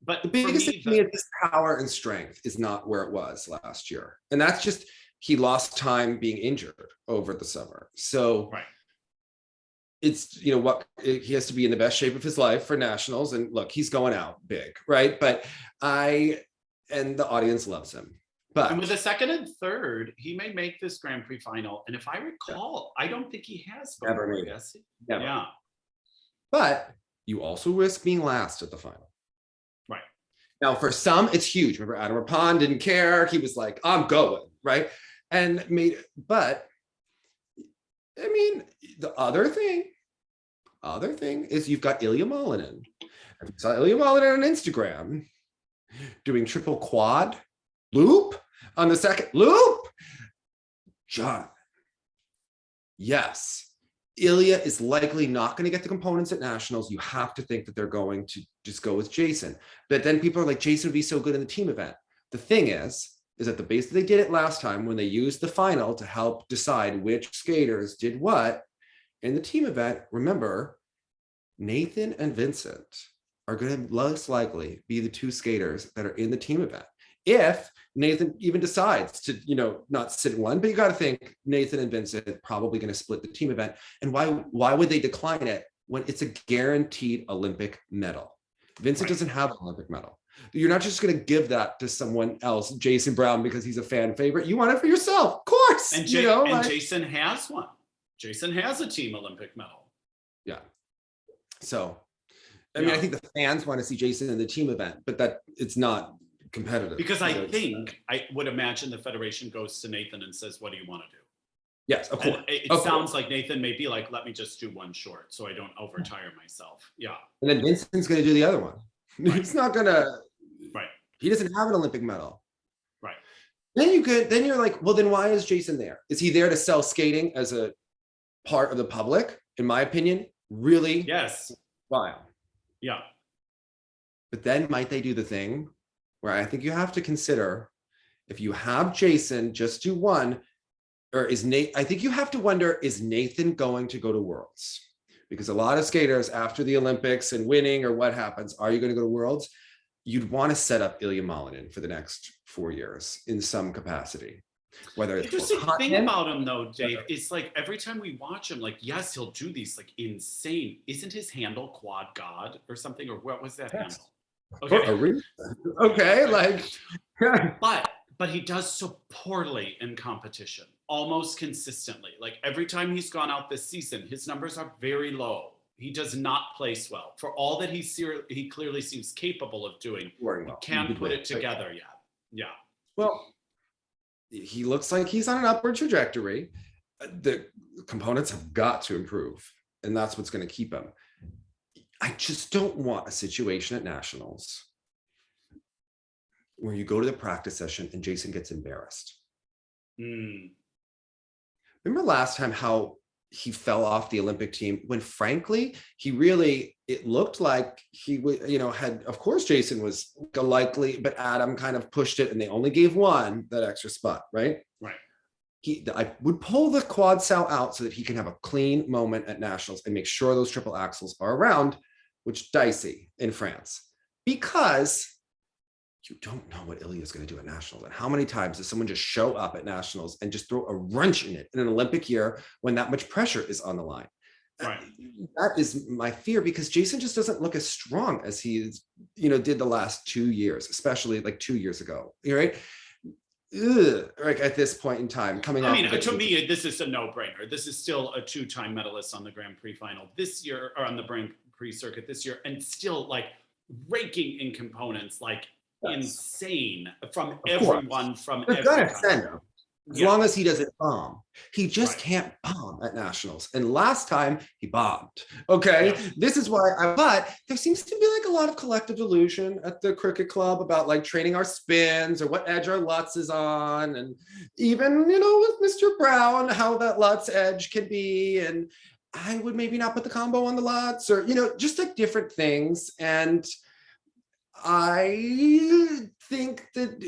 But the biggest thing to me is this power and strength is not where it was last year, and that's just he lost time being injured over the summer. So. Right. It's he has to be in the best shape of his life for nationals, and look, he's going out big, right? But and the audience loves him. But with the second and third, he may make this Grand Prix final. And if I recall, I don't think he has never made it. Never. Yeah. But you also risk being last at the final. Right. Now, for some, it's huge. Remember, Adam Rapon didn't care. He was like, I'm going, right? And but I mean, the other thing is you've got Ilya Molinin. I saw Ilya Molinin on Instagram doing triple quad loop on the second loop. John, yes, Ilya is likely not going to get the components at nationals. You have to think that they're going to just go with Jason. But then people are like, Jason would be so good in the team event. The thing is at the base that they did it last time when they used the final to help decide which skaters did what in the team event. Remember, Nathan and Vincent are going to most likely be the 2 skaters that are in the team event. If Nathan even decides to, not sit in one, but you got to think Nathan and Vincent probably going to split the team event. And why would they decline it when it's a guaranteed Olympic medal? Vincent doesn't have an Olympic medal. You're not just going to give that to someone else, Jason Brown, because he's a fan favorite. You want it for yourself, of course. And, Jason has one. Jason has a team Olympic medal. Yeah. So, I mean, I think the fans want to see Jason in the team event, but that it's not competitive. Because I would imagine the federation goes to Nathan and says, what do you want to do? Yes, of course. And it sounds like Nathan may be like, let me just do one short so I don't overtire myself. Yeah. And then Vincent's going to do the other one. Right. He's not going to. Right. He doesn't have an Olympic medal. Right. Then you're like, well, then why is Jason there? Is he there to sell skating as a part of the public? In my opinion, really? Yes. Wow. Yeah. But then might they do the thing where I think you have to consider, if you have Jason just do one, or is Nate, I think you have to wonder, is Nathan going to go to Worlds? Because a lot of skaters after the Olympics and winning or what happens, are you going to go to Worlds? You'd want to set up Ilya Malinin for the next 4 years in some capacity. Whether it's interesting thing about him though, Dave, is like every time we watch him, like, yes, he'll do these like insane. Isn't his handle Quad God or something? Or what was that handle? Okay. Okay, like but he does so poorly in competition, almost consistently. Like every time he's gone out this season, his numbers are very low. He does not place well. For all that he clearly seems capable of doing, he can't put it together yet. Yeah. Well, he looks like he's on an upward trajectory. The components have got to improve, and that's what's going to keep him. I just don't want a situation at nationals where you go to the practice session and Jason gets embarrassed. Remember last time how he fell off the Olympic team when, frankly, it looked like he would, had, of course, Jason was likely, but Adam kind of pushed it and they only gave one, that extra spot, right? Right. I would pull the quad sow out so that he can have a clean moment at nationals and make sure those triple axels are around, which dicey in France, because you don't know what Ilya is going to do at nationals. And how many times does someone just show up at nationals and just throw a wrench in it in an Olympic year when that much pressure is on the line? Right. That is my fear, because Jason just doesn't look as strong as he did the last 2 years, especially like 2 years ago. Right? Like at this point in time, coming off. To me, this is a no-brainer. This is still a 2-time medalist on the Grand Prix final this year, or on the Grand Prix circuit this year, and still like raking in components, like insane from everyone from every country. As long as he doesn't bomb. He just can't bomb at nationals. And last time he bombed. Okay. Yeah. This is why but there seems to be like a lot of collective delusion at the cricket club about like training our spins or what edge our Lutz is on. And even, with Mr. Brown, how that Lutz edge can be. And I would maybe not put the combo on the Lutz, or, just like different things. And I think that,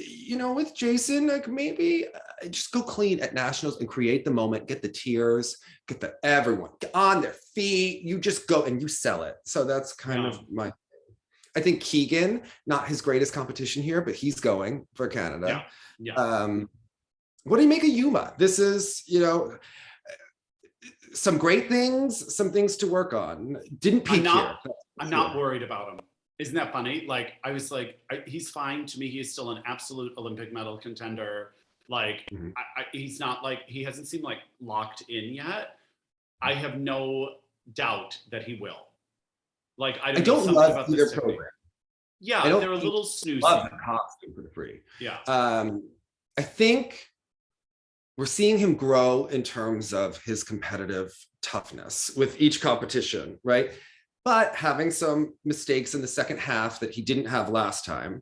with Jason, like maybe just go clean at nationals and create the moment, get the tears, get everyone get on their feet. You just go and you sell it. So that's kind of I think Keegan, not his greatest competition here, but he's going for Canada. What do you make of Yuma? This is, some great things, some things to work on. Didn't peak here. I'm not worried about him. Isn't that funny? Like, I was like, he's fine. To me, he is still an absolute Olympic medal contender. Like, he's not like, he hasn't seemed like locked in yet. I have no doubt that he will. Like, I don't love about either program. Yeah, they're a little snoozy. Love the costume for the free. Yeah. I think we're seeing him grow in terms of his competitive toughness with each competition, right? But having some mistakes in the second half that he didn't have last time,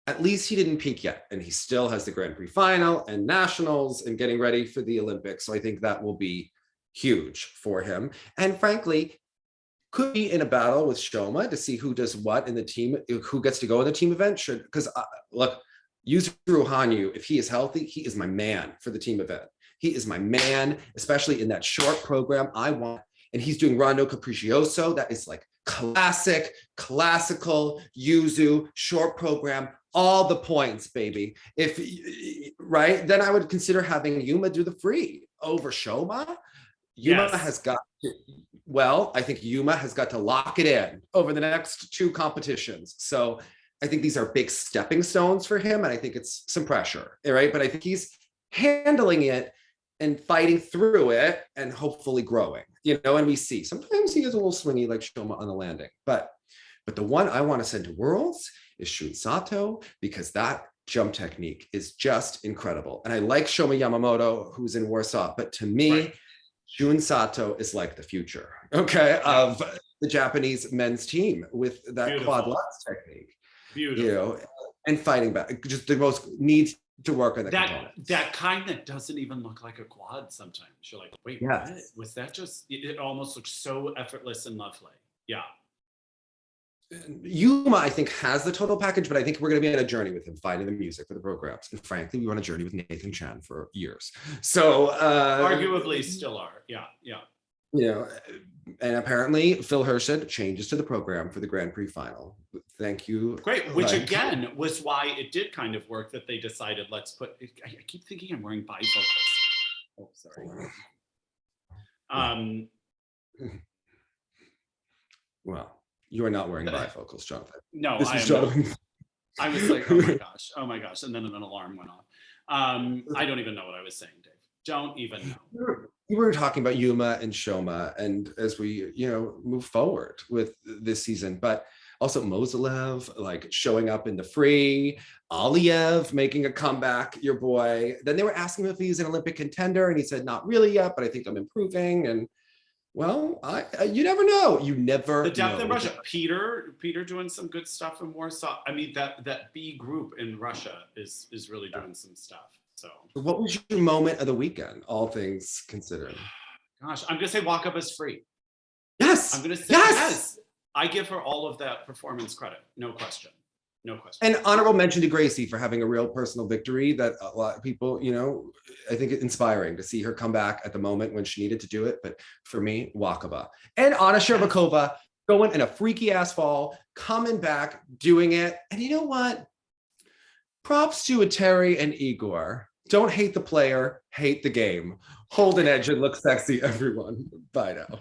at least he didn't peak yet. And he still has the Grand Prix final and nationals and getting ready for the Olympics. So I think that will be huge for him. And frankly, could be in a battle with Shoma to see who does what in the team, who gets to go in the team event. Because look, Yuzuru Hanyu, if he is healthy, he is my man for the team event. He is my man, especially in that short program. And he's doing Rondo Capriccioso. That is like classical Yuzu short program, all the points, baby. Then I would consider having Yuma do the free over Shoma. Yuma has got to, I think Yuma has got to lock it in over the next 2 competitions. So I think these are big stepping stones for him. And I think it's some pressure, right? But I think he's handling it and fighting through it and hopefully growing, and we see sometimes he is a little swingy like Shoma on the landing, but the one I want to send to Worlds is Shun Sato, because that jump technique is just incredible. And I like Shoma Yamamoto, who's in Warsaw, but to me, Shun Sato is like the future, of the Japanese men's team with that quad Lutz technique, and fighting back, just the most needs to work on the components. That kind that doesn't even look like a quad sometimes. You're like, wait, what? Was that just, it almost looks so effortless and lovely. Yeah. Yuma, I think, has the total package, but I think we're going to be on a journey with him, finding the music for the programs. And frankly, we were on a journey with Nathan Chan for years. So arguably still are. Yeah. You know, and apparently Phil Hershad changes to the program for the Grand Prix final. Thank you. Great, which again was why it did kind of work that they decided let's put. I keep thinking I'm wearing bifocals. Oh, sorry. Well, you are not wearing bifocals, Jonathan. No, this is Jonathan. I was like, oh my gosh, and then an alarm went off. I don't even know what I was saying, Dave. Don't even know. We were talking about Yuma and Shoma, and as we, move forward with this season, but also Mozilev, like showing up in the free, Aliev making a comeback, your boy. Then they were asking him if he's an Olympic contender, and he said, not really yet, but I think I'm improving. And well, you never know. You never the depth know. in Russia. Peter doing some good stuff in Warsaw. I mean, that B group in Russia is really doing some stuff. So what was your moment of the weekend, all things considered? Gosh, I'm gonna say Wakaba's free. Yes. I'm gonna say yes. I give her all of that performance credit. No question. And honorable mention to Gracie for having a real personal victory that a lot of people, I think it's inspiring to see her come back at the moment when she needed to do it. But for me, Wakaba. And Anna Shcherbakova going in a freaky ass fall, coming back, doing it. And you know what? Props to Terry and Igor. Don't hate the player, hate the game. Hold an edge and look sexy, everyone. Bye now.